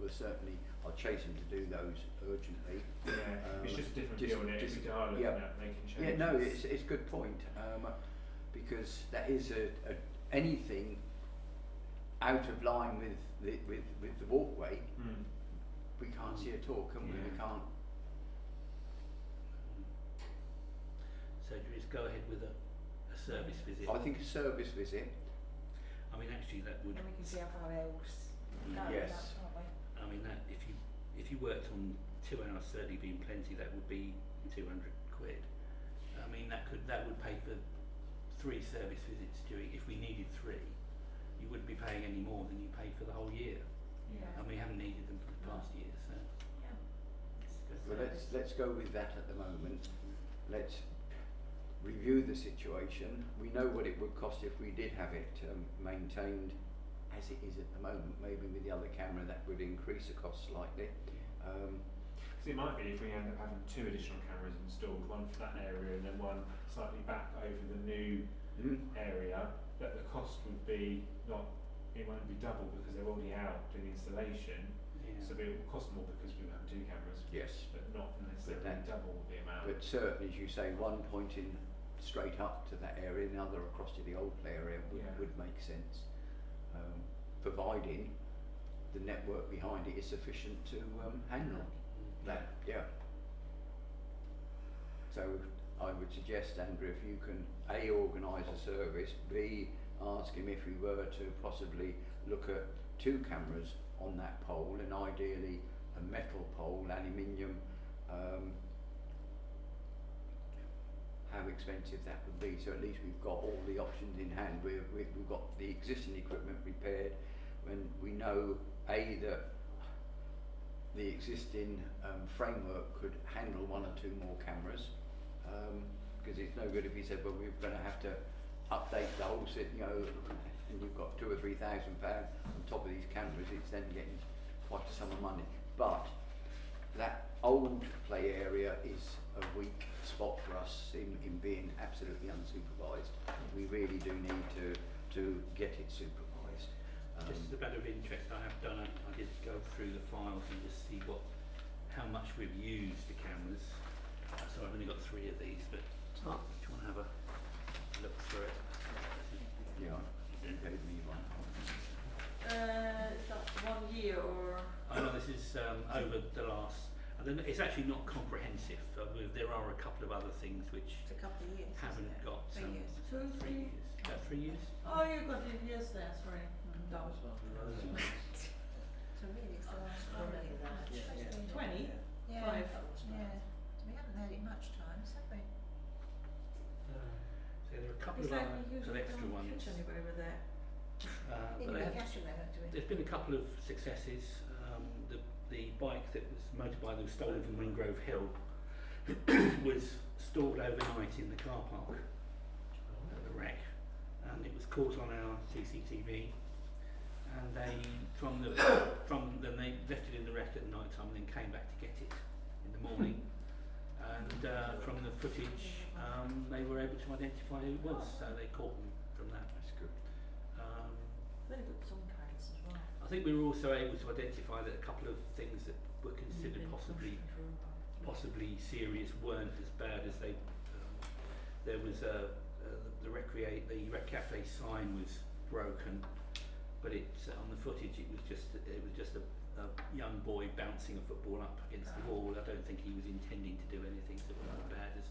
I'll chase him to do those urgently. Yeah, it's just a different just- view on it. just- If we are looking yeah. at making changes. Yeah, no, it's a good point because that is anything out of line with the walkway. Mm. We can't see at all, can we? We Yeah. can't. So do we just go ahead with a service visit? I think a service visit. Actually that would. And we can see how far else. Yes. Can't we? That if you worked on 2 hours certainly being plenty, that would be £200. That would pay for 3 service visits during. If we needed 3, you wouldn't be paying any more than you pay for the whole year. Yeah. And we haven't needed them for the past year, so. Well, let's go with that at the moment. Let's review the situation. We know what it would cost if we did have it maintained as it is at the moment. Maybe with the other camera that would increase the cost slightly. Because it might be if we end up having 2 additional cameras installed, one for that area and then one slightly back over the new area, that the cost would be it won't be double because they're already out doing the installation. Yeah. So it will cost more because we have 2 cameras, Yes. but not necessarily that- double the amount. But certainly, as you say, one pointing straight up to that area and the other across to the old play area would make sense, providing the network behind it is sufficient to handle that. Yeah. So I would suggest, Andrew, if you can A, organise a service, B, ask him if we were to possibly look at 2 cameras on that pole, and ideally a metal pole, aluminium, how expensive that would be. So at least we've got all the options in hand. We've got the existing equipment repaired, when we know A, that the existing framework could handle 1 or 2 more cameras, because it's no good if he said, well, we're going to have to update the whole set, you know, and you've got £2,000 or £3,000 on top of these cameras. It's then getting quite a sum of money. But that old play area is a weak spot for us in being absolutely unsupervised. We really do need to get it supervised. Just as a matter of interest, I have done I did go through the files and just see how much we've used the cameras. So I've only got 3 of these, but do you want to have a look through it? Yeah, you paid me one. Is that 1 year or? I know this is over the last. It's actually not comprehensive. There are a couple of other things which It's a couple of years. haven't isn't it? got 3 years. 2, 3? About 3 years. Oh, you got it, yes, there, sorry. Dumb. So really, it's the last one. Yeah. 20? Yeah. 5. Yeah. We haven't had it much times, have we? So there are a couple It's of like other we sort of usually extra don't ones. catch anybody with that. But Anyway, cash them, don't we? there's been a couple of successes. The bike that was motorbike that was stolen from Wingrove Hill was stored overnight in the car park at the wreck, and it was caught on our CCTV. And then they left it in the wreck at night time, and then came back to get it in the morning. And from the footage, they were able to identify who it was, so they caught them from that. That's good. Very good sometimes as well. I think we were also able to identify that a couple of things that were considered possibly serious weren't as bad as they. There was the Rec Cafe sign was broken, but on the footage it was just a young boy bouncing a football up against the wall. I don't think he was intending to do anything that was as bad as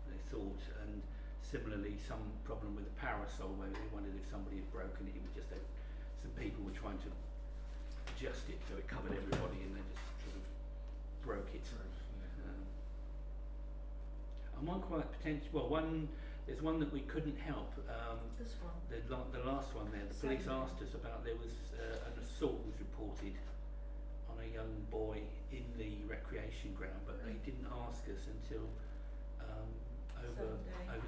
they thought. And similarly, some problem with the parasol where they wondered if somebody had broken it. It was just some people were trying to adjust it so it covered everybody, and they just sort of broke it. And one quite potential. Well, there's one that we couldn't help. This one. The last one there. The police asked us about. There was an assault was reported on a young boy in the recreation ground, but they didn't ask us until over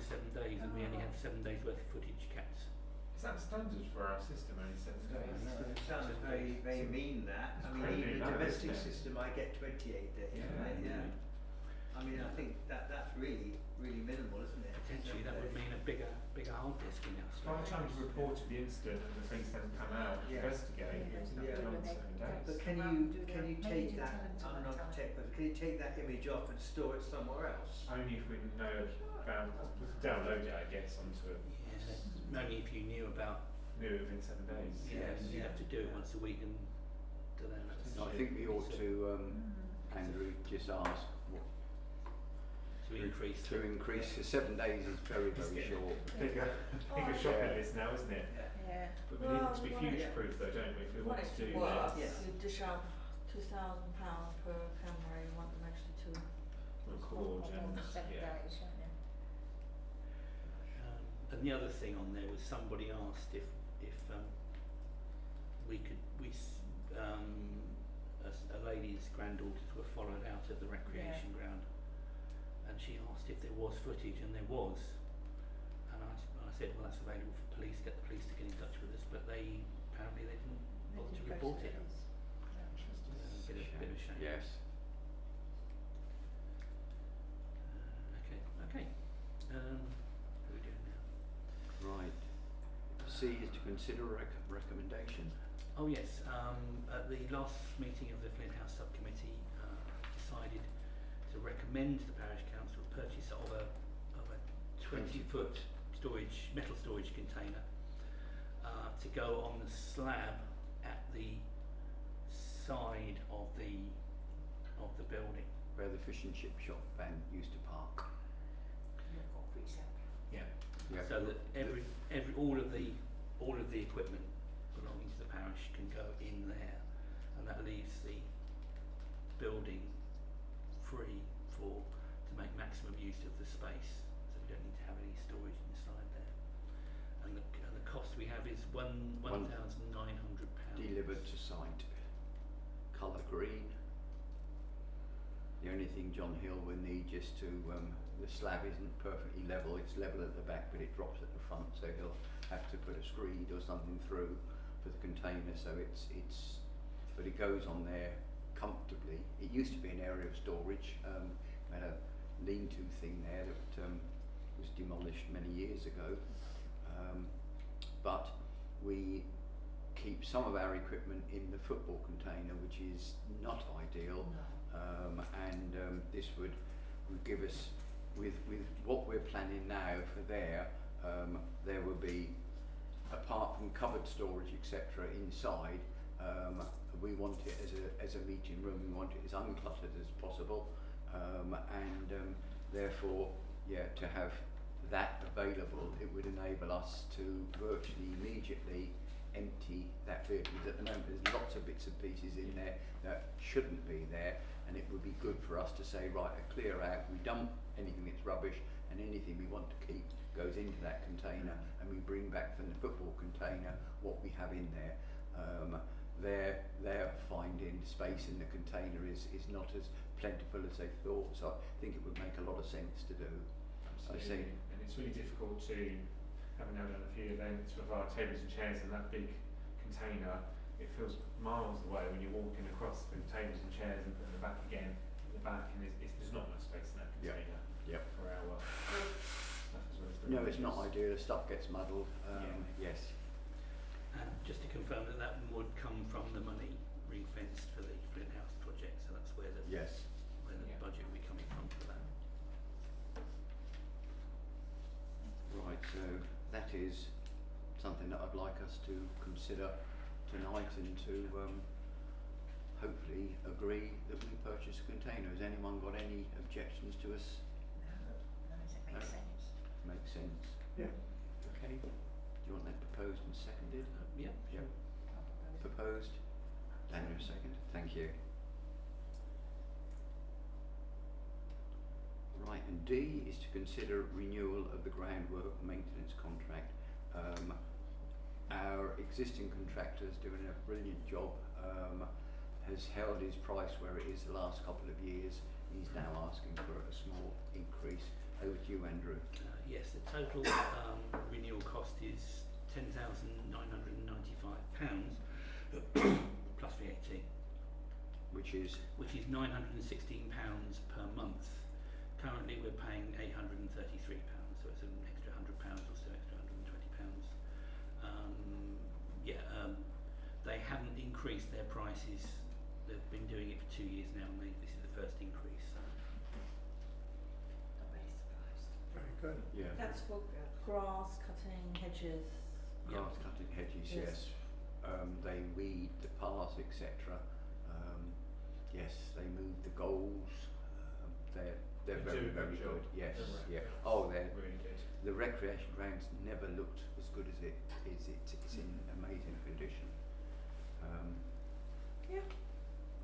7 days, and we only had 7 days worth of footage kept. Is that standard for our system, only 7 days? It sounds very, very mean, that. I mean, Incredibly even the low, domestic isn't it? system, I get 28 days, right? Yeah. I mean, I think that's really, really minimal, isn't it? Potentially, that would mean a bigger hard disk in our By the time you reported the incident and the police then come out to Yeah. investigate, it's Yeah. beyond 7 days. But can you take that, I'm not a tech person, can you take that image off and store it somewhere else? Only if we know about, we could download it, I guess, onto a Only if you knew about. new within 7 days. Yeah, Yes. you have to do it once a week, and don't know. I think we ought to, Andrew, just ask to increase. to increase. 7 days is very, very short. Bigger shopping list now, isn't it? Yeah. But we Well, need it to be we want it- future proof though, don't we, if we You want want it to to do work, this. Yes. you dish out £2,000 per camera, you want them actually to. Record and, 7 yeah. days, don't you? And the other thing on there was somebody asked if a lady's granddaughters were followed out of the recreation ground, and she asked if there was footage, and there was. And I said, well, that's available for police. Get the police to get in touch with us, but apparently they didn't bother to report it. Bit of a shame. Yes. Okay. What are we doing now? Right. C is to consider recommendation. Oh yes, at the last meeting of the Flint House Subcommittee, decided to recommend the Parish Council purchase of a 20-foot metal storage container to go on the slab at the side of the building. Where the fish and chip shop van used to park. resale. Yeah. Yeah. So that all of the equipment belonging to the parish can go in there, and that leaves the building free to make maximum use of the space. So we don't need to have any storage inside there. And the cost we have is £1,900. Delivered to site. Colour green. The only thing John Hill will need just to, the slab isn't perfectly level, it's level at the back but it drops at the front, so he'll have to put a screed or something through for the container, so but it goes on there comfortably. It used to be an area of storage, we had a lean-to thing there that was demolished many years ago, but we keep some of our equipment in the football container, which is not ideal. And this would give us, with what we're planning now for there will be, apart from cupboard storage etc. inside, we want it as a meeting room. We want it as uncluttered as possible, and therefore, to have that available, it would enable us to virtually immediately empty that vehicle. At the moment there's lots of bits and pieces in there that shouldn't be there, and it would be good for us to say, right, clear out, we dump anything that's rubbish, and anything we want to keep goes into that container, and we bring back from the football container what we have in there. Their finding space in the container is not as plentiful as they thought, so I think it would make a lot of sense to do. Absolutely. And it's really difficult to, having now done a few events with our tables and chairs in that big container, it feels miles away when you're walking across the tables and chairs and putting them back again at the back, and there's not much space in that container for our stuff as well as the No, it's not rubbish. ideal. The stuff gets muddled. Yes. And just to confirm that would come from the money ring-fenced for the Flint House project, so that's where the Yes. budget will be coming from for that. Right. So that is something that I'd like us to consider tonight, and to hopefully agree that we purchase a container. Has anyone got any objections to us? No, does it make No. sense? Makes sense. Yeah. Okay. Do you want that proposed and seconded? Yeah. Yep. I'll propose it. Proposed. Daniel, second. Thank you. Right, and D is to consider renewal of the groundwork maintenance contract. Our existing contractor is doing a brilliant job, has held his price where it is the last couple of years. He's now asking for a small increase. Over to you, Andrew. Yes, the total renewal cost is £10,995 plus VAT, Which is which is £916 per month. Currently we're paying £833, so it's an extra £100 or so, extra £120. They haven't increased their prices. They've been doing it for 2 years now, and this is the first increase. So. Not really surprised. Very good. That's for grass cutting, hedges. grass cutting hedges. Yes. Yes. They weed the paths, etc. Yes, they move the goals. They're They very do a good good. job. Yes. They're Yeah. Oh, they're really good. the recreation grounds never looked as good as it is. It's in amazing condition. Yeah.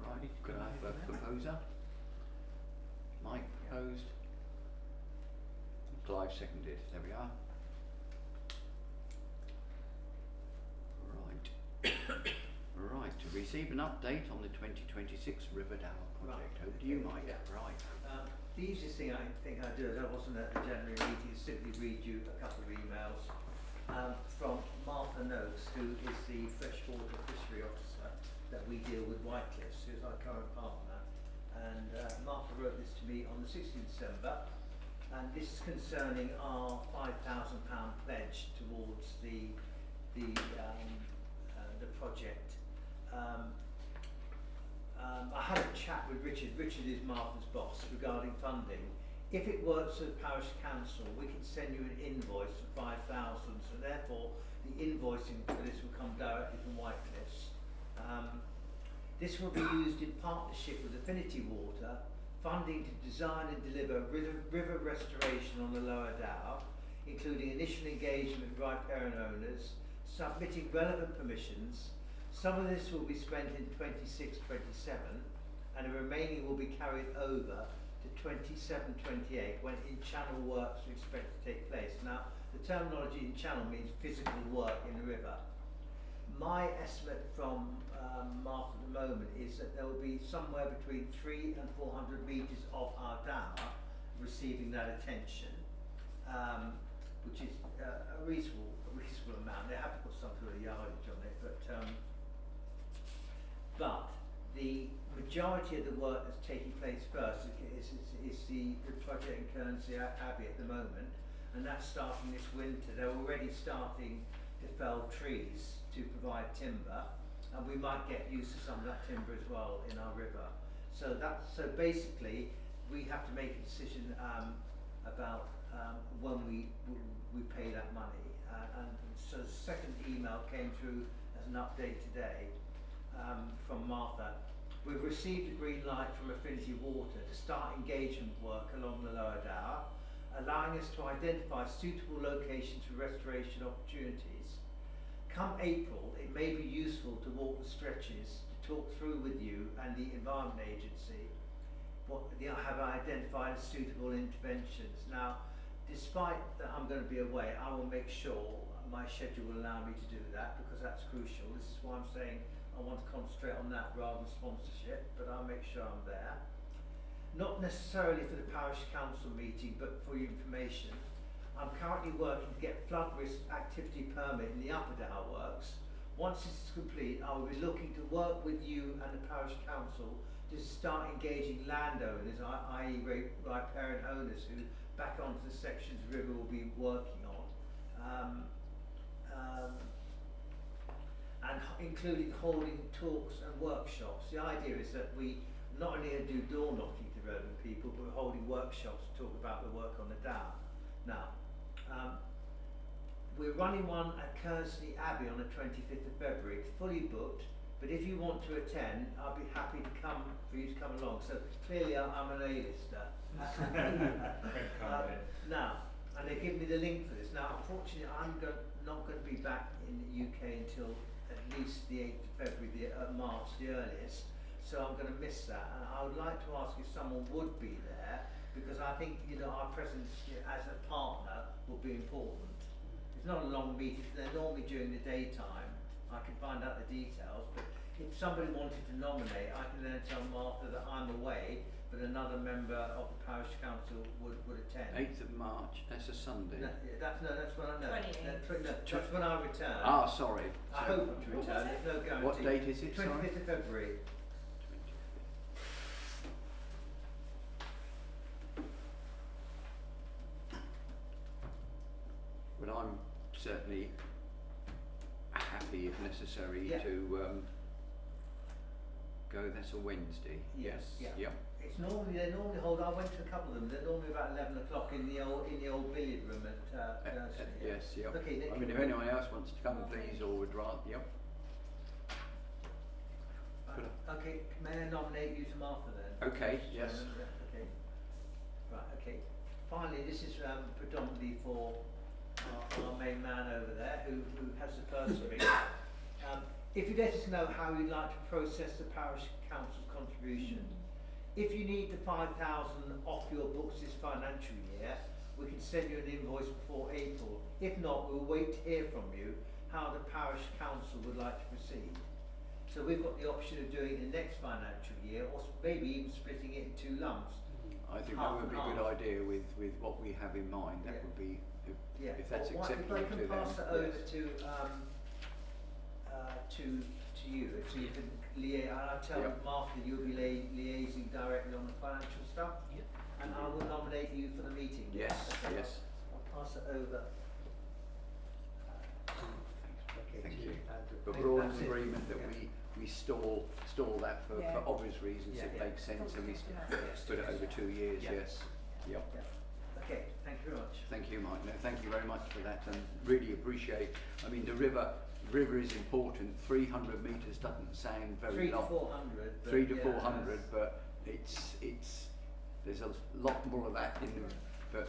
Right, could I have a proposer? Mike proposed. Clive seconded. There we are. Right. Right, to receive an update on the 2026 Riverdale project. Right. Over to you, Mike. Yeah. Right. The easiest thing I think I do, as I wasn't at the January meeting, is simply read you a couple of emails from Martha Noakes, who is the freshwater fishery officer that we deal with Whitecliffs, who's our current partner. And Martha wrote this to me on the 16th of December, and this is concerning our £5,000 pledge towards the project. I had a chat with Richard. Richard is Martha's boss regarding funding. If it works with Parish Council, we can send you an invoice for 5,000. So therefore, the invoicing for this will come directly from Whitecliffs. This will be used in partnership with Affinity Water funding to design and deliver river restoration on the Lower Dow, including initial engagement with riparian owners, submitting relevant permissions. Some of this will be spent in 26-27, and the remaining will be carried over to 27-28 when in-channel works are expected to take place. Now, the terminology in-channel means physical work in the river. My estimate from Martha at the moment is that there will be somewhere between 300 and 400 metres of our dower receiving that attention, which is a reasonable amount. They have to put some sort of yardage on it, but the majority of the work that's taking place first is the project in Kernsey Abbey at the moment, and that's starting this winter. They're already starting to fell trees to provide timber, and we might get use of some of that timber as well in our river. So basically we have to make a decision about when we pay that money. And so the second email came through as an update today from Martha. We've received a green light from Affinity Water to start engagement work along the Lower Dower, allowing us to identify suitable locations for restoration opportunities. Come April, it may be useful to walk the stretches to talk through with you and the Environment Agency what they have identified as suitable interventions. Now, despite that I'm going to be away, I will make sure my schedule will allow me to do that, because that's crucial. This is why I'm saying I want to concentrate on that rather than sponsorship, but I'll make sure I'm there. Not necessarily for the Parish Council meeting, but for your information, I'm currently working to get flood risk activity permit in the Upper Dow works. Once this is complete, I will be looking to work with you and the Parish Council to start engaging landowners, i.e. riparian owners, who back onto the sections the river will be working on. And including holding talks and workshops. The idea is that we not only do door knocking to relevant people, but we're holding workshops to talk about the work on the Dow. Now, we're running one at Kernsey Abbey on the 25th of February. It's fully booked, but if you want to attend, I'll be happy to come for you to come along. So clearly I'm an A-lister. Now, and they give me the link for this. Now, unfortunately, I'm not going to be back in the UK until at least the 8th of February, March, the earliest. So I'm going to miss that. And I would like to ask if someone would be there, because I think our presence as a partner will be important. It's not a long meeting. They're normally during the daytime. I can find out the details. But if somebody wanted to nominate, I can then tell Martha that I'm away, but another member of the Parish Council would attend. 8th of March, that's a Sunday. No, that's when I know. 28th. That's when I return. Ah, sorry. I hope to return. There's no guarantee. What date is it? 25th of February. Well, I'm certainly happy, if necessary, Yeah. to go. That's a Wednesday. Yes. Yeah. Yep. They normally hold. I went to a couple of them. They're normally about 11 o'clock in the old billiard room at Kernsey. Yes. Yep. Okay. I mean, if anyone else wants to come, please, or would rather. Yep. Okay. May I nominate you to Martha then? Okay. Yes. Okay. Right. Okay. Finally, this is predominantly for our main man over there, who has the first read. If you let us know how you'd like to process the Parish Council contribution. If you need the 5,000 off your books this financial year, we can send you an invoice before April. If not, we'll wait to hear from you how the Parish Council would like to proceed. So we've got the option of doing it next financial year, or maybe even splitting it in two lumps. I think Half that would be a and good half. idea with what we have in mind. That Yeah. would be, Yeah. if that's Well, acceptable if I can to them. pass that over Yes. to you, so you can liaise. I'll tell Yep. Martha you'll be liaising directly on the financial stuff, Yep. and I will nominate you for the meeting. Yes. Okay. Yes. I'll pass it over. Okay, Thank to you. Andrew. But Thank- we're all in that's it. agreement that Yeah. we stall that for Yeah. obvious reasons. Yeah. It Yeah. makes sense, and we Yeah. put it over 2 years. Yeah. Yes. Yep. Yeah. Okay, thank you very much. Thank you, Mike. No, thank you very much for that, and really appreciate. I mean, the river is important. 300 metres doesn't sound very 300 to long. 400. but 300 to yeah, 400, but it's There's a lot more of that in them, but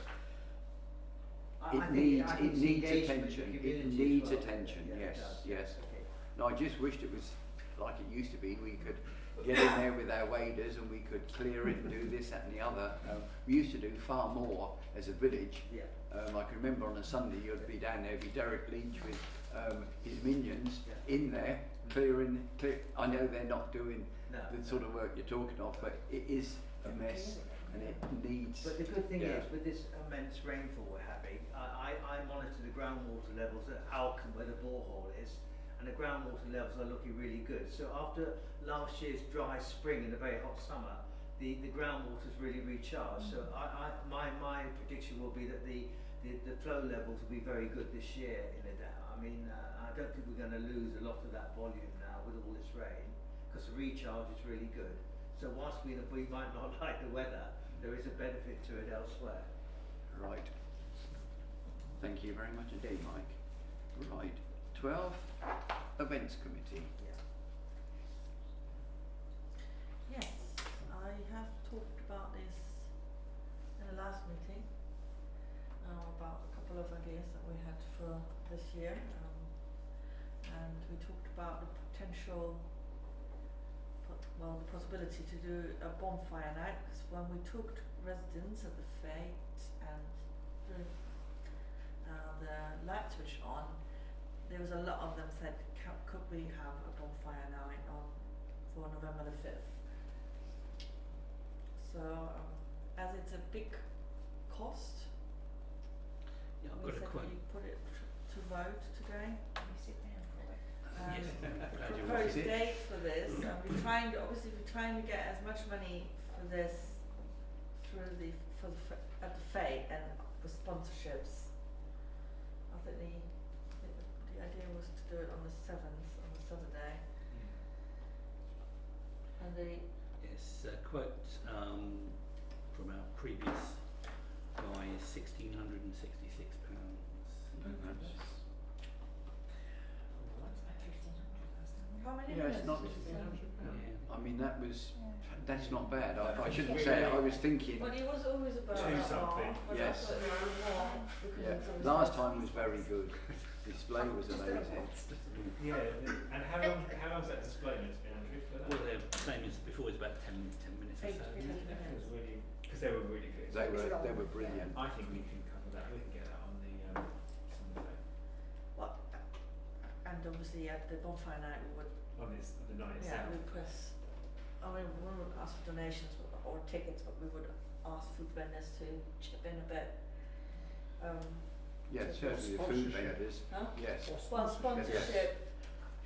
I it think needs I think it it's needs engagement with the attention. It community as needs well. attention. Yeah, it Yes, does. yes. Okay. No, I just wished it was like it used to be. We could get in there with our waders and we could clear it and do this, that, and the other. We used to do far more as a village. Yeah. I can remember on a Sunday you'd be down there, be Derek Leach with his minions Yeah. in there clearing. I know they're not doing No. the sort of work you're talking of, but it is a mess and it needs. But the good thing Yeah. is, with this immense rainfall we're having, I monitor the groundwater levels at Alcombe where the borehole is, and the groundwater levels are looking really good. So after last year's dry spring and a very hot summer, the groundwater's really recharged. So my prediction will be that the flow levels will be very good this year in the dam. I mean, I don't think we're going to lose a lot of that volume now with all this rain, because the recharge is really good. So whilst we might not like the weather, there is a benefit to it elsewhere. Right. Thank you very much indeed, Mike. Right. 12, Events Committee. Yes, I have talked about this in the last meeting, about a couple of ideas that we had for this year, and we talked about the potential, the possibility to do a bonfire night, because when we talked to residents at the fete and the light switch on, there was a lot of them said, could we have a bonfire night on for November the 5th? So, as it's a big cost, Yeah, I've we got a said quote. we put it to vote today. Can you sit down for it? Yes. Glad you Proposed wanted it. date for this, and we're trying to get as much money for this through at the fete and the sponsorships. I think the idea was to do it on the 7th, on the Saturday. And Yes, quote from our previous guy is £1,666. how many Yeah, it's minutes not. did you say? Yeah. I mean, that's not bad. I shouldn't say it. I was thinking. Well, it was always about Two that something. long, but Yes. I thought it was more because Yeah. it's always Last about- time was very good. Display was amazing. Yeah, and how long's that display meant to be, Andrew, for that? Well, the same as before, is about 10 minutes or so. That was really, because they were really good. They were brilliant. I think we can cover that, we can get that on the Sunday, Well, and obviously at the bonfire night we would, on the night itself. request, I mean, we wouldn't ask for donations or tickets, but we would ask food vendors to chip in a bit. Yeah, Or certainly the food sponsorship. vendors. Huh? Yes. Well, sponsorship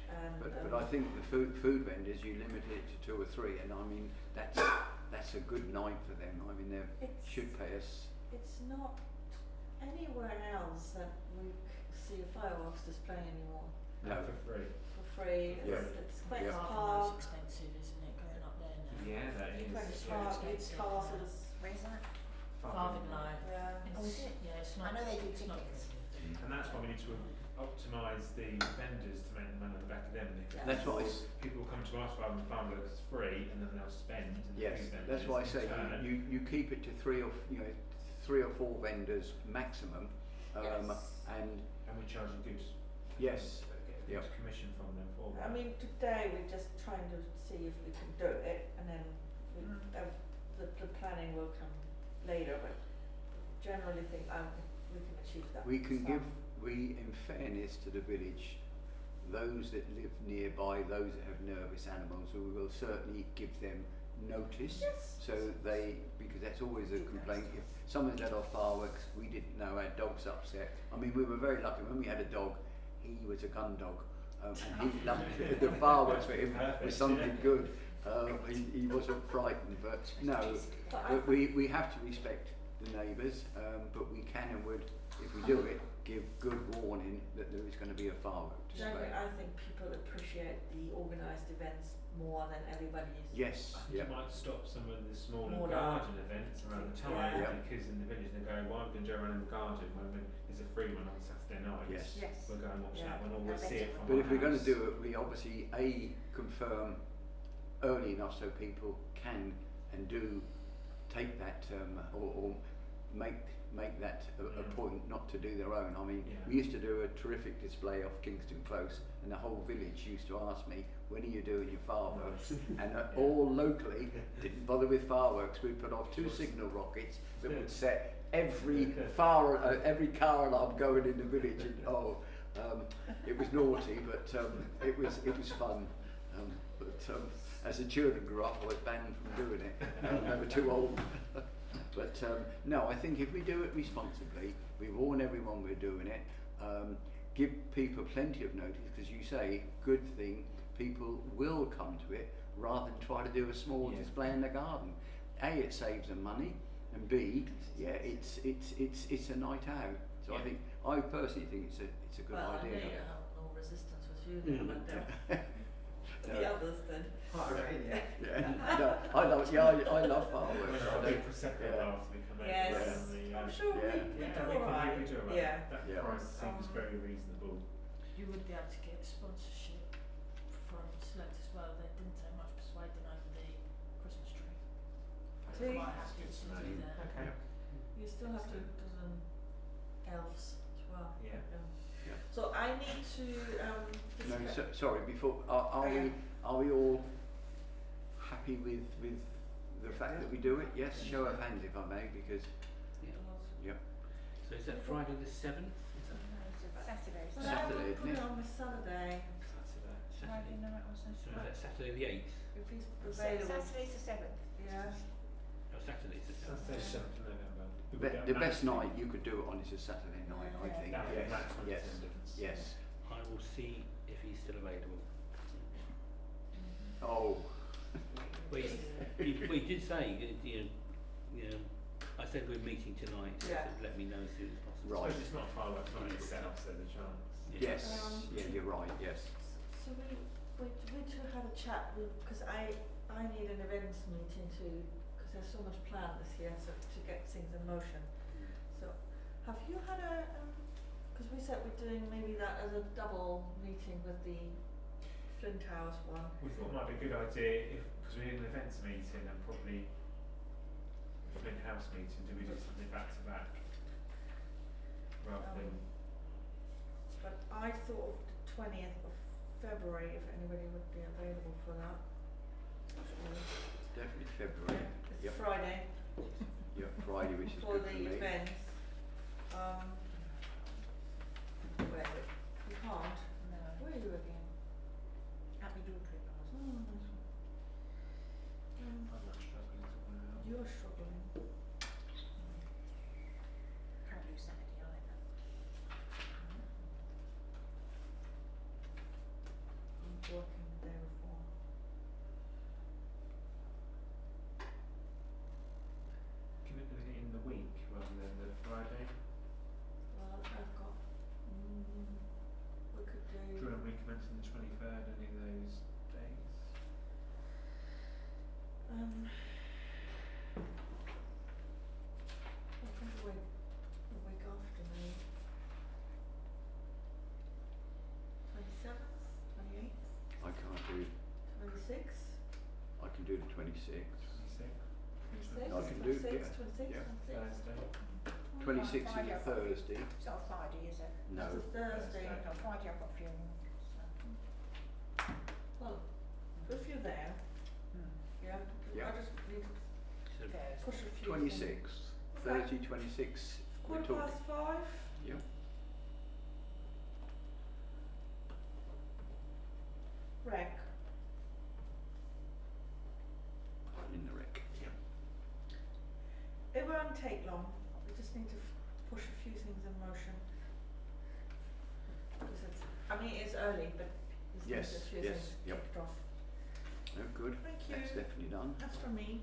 and. But I think the food vendors, you limit it to 2 or 3, and I mean that's a good night for them. I mean they It's- should pay us. It's not anywhere else that we see a fireworks display anymore No. For free. for free. Yeah. It's quite Yeah. park, expensive, isn't it, going up there now? Yeah, that is. quite Yeah. park, expensive. it's castles, Where's that? Farthing line. yeah. Oh, is it? Yeah, it's I not. know they do it's not tickets. brilliant. And that's why we need to optimise the vendors to make the money on the back of them. Because That's what I people will come to us rather than fireworks it's free, and then they'll spend. And the Yes, food vendors that's why I in say turn- you keep it to 3 or 4 vendors maximum, Yes. and And we charge a good. Yes. Get a Yep. good commission from them for that. I mean, today we're just trying to see if we can do it, and then the planning will come later, but generally think we can achieve that. we can So- in fairness to the village, those that live nearby, those that have nervous animals, we will certainly give them notice. Yes. So because that's always a complaint, if someone's had off fireworks, we didn't know, our dog's upset. I mean, we were very lucky, when we had a dog, he was a gun dog, and he loved it. The fireworks for him Perfect, was something yeah. good. He wasn't frightened, but no, But I but we have to respect the neighbours, but we can and would, if we do it, give good warning that there is going to be a firework display. generally, I think people appreciate the organised events more than everybody's. Yes, I think yeah, it might stop some of the smaller Smaller. garden events around the time Yeah. because in the village they go, why are we going to go around in the garden when there's a free one on Saturday night? yes. Yes. We'll go and watch Yeah. that one, or we'll That's see it it. from But our if we're going to house. do it, we obviously confirm early enough so people can and do take that or make that a point not to do their own. I mean, Yeah. we used to do a terrific display off Kingston Close, and the whole village used to ask me, when are you doing your fireworks? And all locally didn't bother with fireworks. We'd put off 2 signal rockets that would set every every car alarm going in the village. And it was naughty, but it was fun. As the children grew up, I was banned from doing it. They were too old. But no, I think if we do it responsibly, we warn everyone we're doing it, give people plenty of notice, because you say, good thing, people will come to it rather than try to do a small display in the garden. A, it saves them money, and B, it's a night out. So I personally think it's a good Well, idea. I know you have no resistance with you then, but the others then. No, I love fireworks. When I do Prosecco bars, we come out Yes, around the, I'm sure we do alright. we do alright. Yeah. That Yeah. price seems very reasonable. You would be able to get sponsorship from Select as well. They didn't take much persuading over the Christmas tree. See? Quite happy Good to to know. do that. Okay. You still have to do them elves as well. Yeah. Yeah. So I need to No, discuss- sorry. Before, are we all happy with the fact that we do it? Yes. Show of hands, if I may, because So is that Friday the 7th? Saturday. Well, I Saturday, will put isn't it it? on the Saturday Saturday. Friday night or So is Saturday. that Saturday the 8th? if he's available. Saturday's the 7th. Yeah. Oh, Saturday's the 7th. Saturday, 7th of November. The best night you could do it on is a Saturday night, I think. That would be Yes. maximum Yes. attendance. Yes. I will see if he's still available. Oh. We did say, you know, I said we're meeting tonight, so Yeah. let me know as soon as possible. Right. I suppose it's not a fireworks night itself, so the chance. Yes. Um, You're right. Yes. So we two had a chat because I need an events meeting because there's so much planned this year, so to get things in motion. So have you had a because we said we're doing maybe that as a double meeting with the Flint House one. We thought it might be a good idea if, because we're in an events meeting and probably a Flint House meeting, do we do something back to back? Rather than, But I thought of the 20th of February, if anybody would be available for that. Definitely February. It's Yep. Friday Yep. Friday, which is for good the for me. events. Wait, you can't. No. Where are you again? Happy Daughtry Bars. Oh, nice one. I'm not struggling to work out. You're struggling. Can't do Saturday either. I'm working the day before. Can we do it in the week rather than the Friday? Well, I've got. We could Do you do. want to recommence on the 23rd, any of those days? I think the week after me. 27th, 28th, I can't do. 26th, I can do the 26th. 26th? 26th, I can do, 26th, 26th, yeah. 26th. Thursday? 26th is Friday a I've got- Thursday. It's not a Friday, is it? No. That's a Thursday. No, Friday I've got funeral. So. Well, if you're there, yeah, Yeah. I just need to So Thursday. push a few. 26th. Okay. 30, 26th. We're Quarter talking. past 5. Yeah. Rec. In the rec. Yeah. It won't take long. We just need to push a few things in motion. Because it's early, but there's Yes, a few yes, things yep. kicked off. Oh, good. Thank you. That's definitely done. That's from me.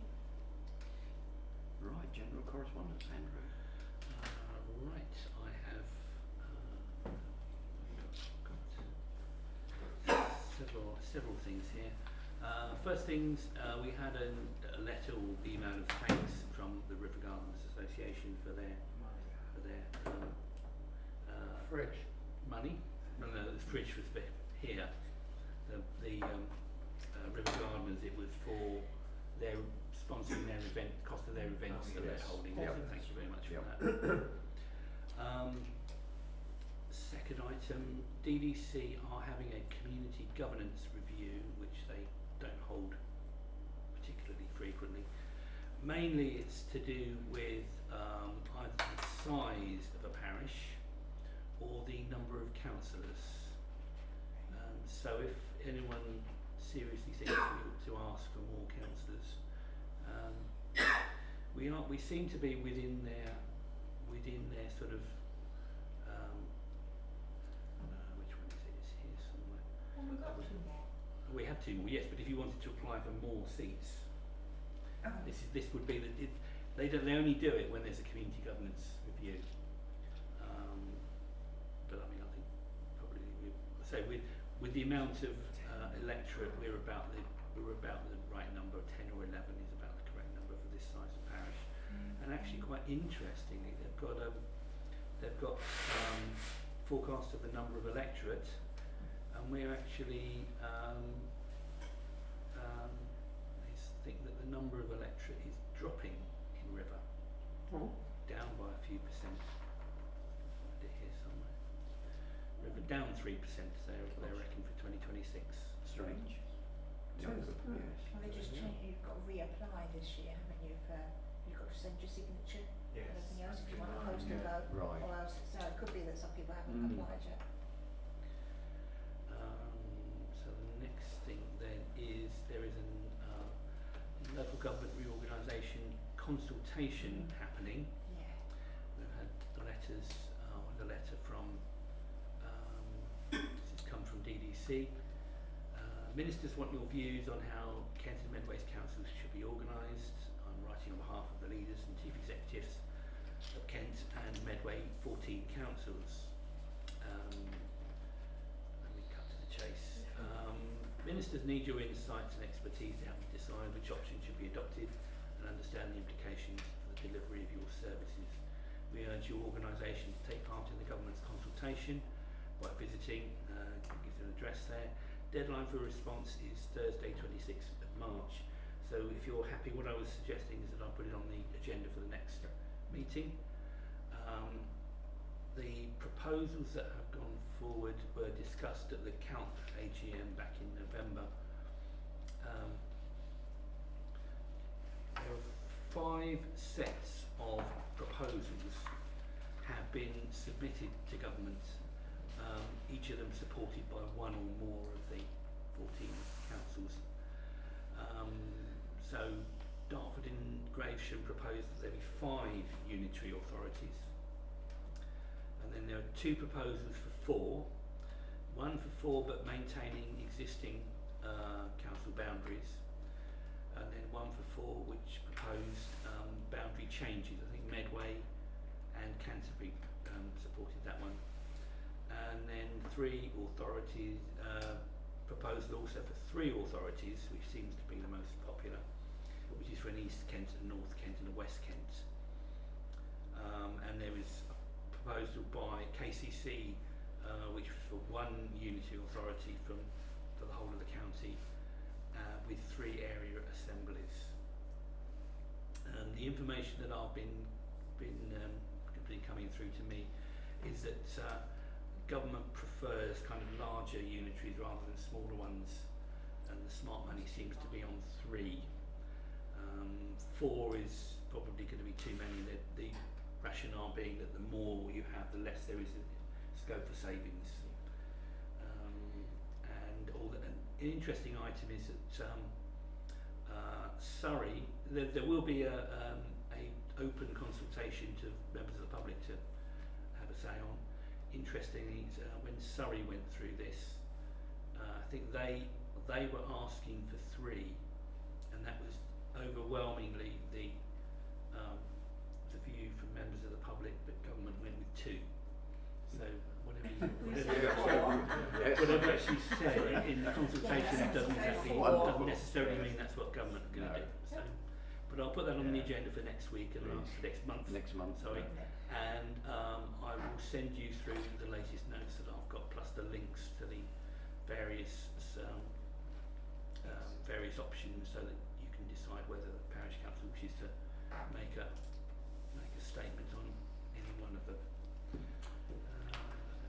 Right. General correspondence, Andrew. right, I have got several things here. First things, we had a letter or email of thanks from the River Gardens Association for their Fridge. money. No, the fridge was here. The River Gardeners, it was for their sponsoring their event, cost of for their events that they're yes. holding. Yep. So thank you very much Yep. for that. Second item, DDC are having a community governance review, which they don't hold particularly frequently. Mainly it's to do with either the size of a parish or the number of councillors. So if anyone seriously thinks we ought to ask for more councillors, we seem to be within their sort of which one is it? It's here somewhere. Well, we've got 2 more. We have 2 more, yes, but if you wanted to apply for more seats, Oh. this would be they only do it when there's a community governance review. But I mean, I think probably with the amount of electorate, we're about the right number. 10 or 11 is about the correct number for this size of parish. And actually, quite interestingly, they've got forecast of the number of electorate, and we're actually I think that the number of electorate is dropping in River, down by a few percent. I've got it here somewhere. River down 3%. They reckon for 2026. Strange. Yes. Well, they just changed, you've got to reapply this year, haven't you, you've got to send your signature and everything else if you want to post a vote, Right. or else, so it could be that some people haven't applied yet. So the next thing then is there is an local government reorganisation consultation happening. Yeah. We've had letters, a letter from this has come from DDC. Ministers want your views on how Kent and Medway's councils should be organised. I'm writing on behalf of the leaders and chief executives of Kent and Medway 14 councils. Let me cut to the chase. Ministers need your insights and expertise to help you decide which option should be adopted and understand the implications for the delivery of your services. We urge your organisation to take part in the government's consultation by visiting, gives an address there. Deadline for a response is Thursday 26th of March. So if you're happy, what I was suggesting is that I put it on the agenda for the next meeting. The proposals that have gone forward were discussed at the CALP AGM back in November. There are 5 sets of proposals have been submitted to government, each of them supported by one or more of the 14 councils. So Dartford and Gravesham proposed that there be 5 unitary authorities. And then there are 2 proposals for 4, one for 4 but maintaining existing council boundaries, and then one for 4 which proposed boundary changes. I think Medway and Canterbury supported that one. And then 3 authorities, proposed also for 3 authorities, which seems to be the most popular, which is for an East Kent, a North Kent and a West Kent. And there is a proposal by KCC, which was for 1 unity authority for the whole of the county, with 3 area assemblies. The information that I've been coming through to me is that government prefers kind of larger unitaries rather than smaller ones, and the smart money seems to be on 3. 4 is probably going to be too many. The rationale being that the more you have, the less there is a scope for savings. And an interesting item is that Surrey, there will be a open consultation to members of the public to have a say on. Interestingly, when Surrey went through this, I think they were asking for 3, and that was overwhelmingly the view from members of the public, but government went with 2. So whatever she said in the consultation doesn't necessarily mean that's what government are going to do. So, but I'll put that on the agenda for next week and next month. Sorry. And I will send you through the latest notes that I've got, plus the links to the various options, so that you can decide whether the parish council wishes to make a statement on any one of them.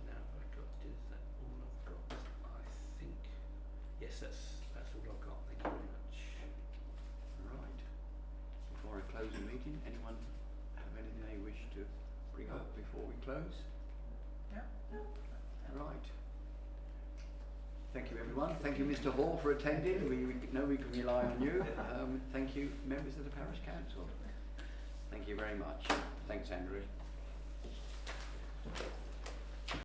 Now have I got, is that all I've got? I think, yes, that's all I've got. Thank you very much. Right. Before I close the meeting, anyone have anything they wish to bring up before we close? No. Right. Thank you everyone. Thank you Mr Hall for attending. We know we can rely on you. Thank you members of the Parish Council. Thank you very much. Thanks Andrew.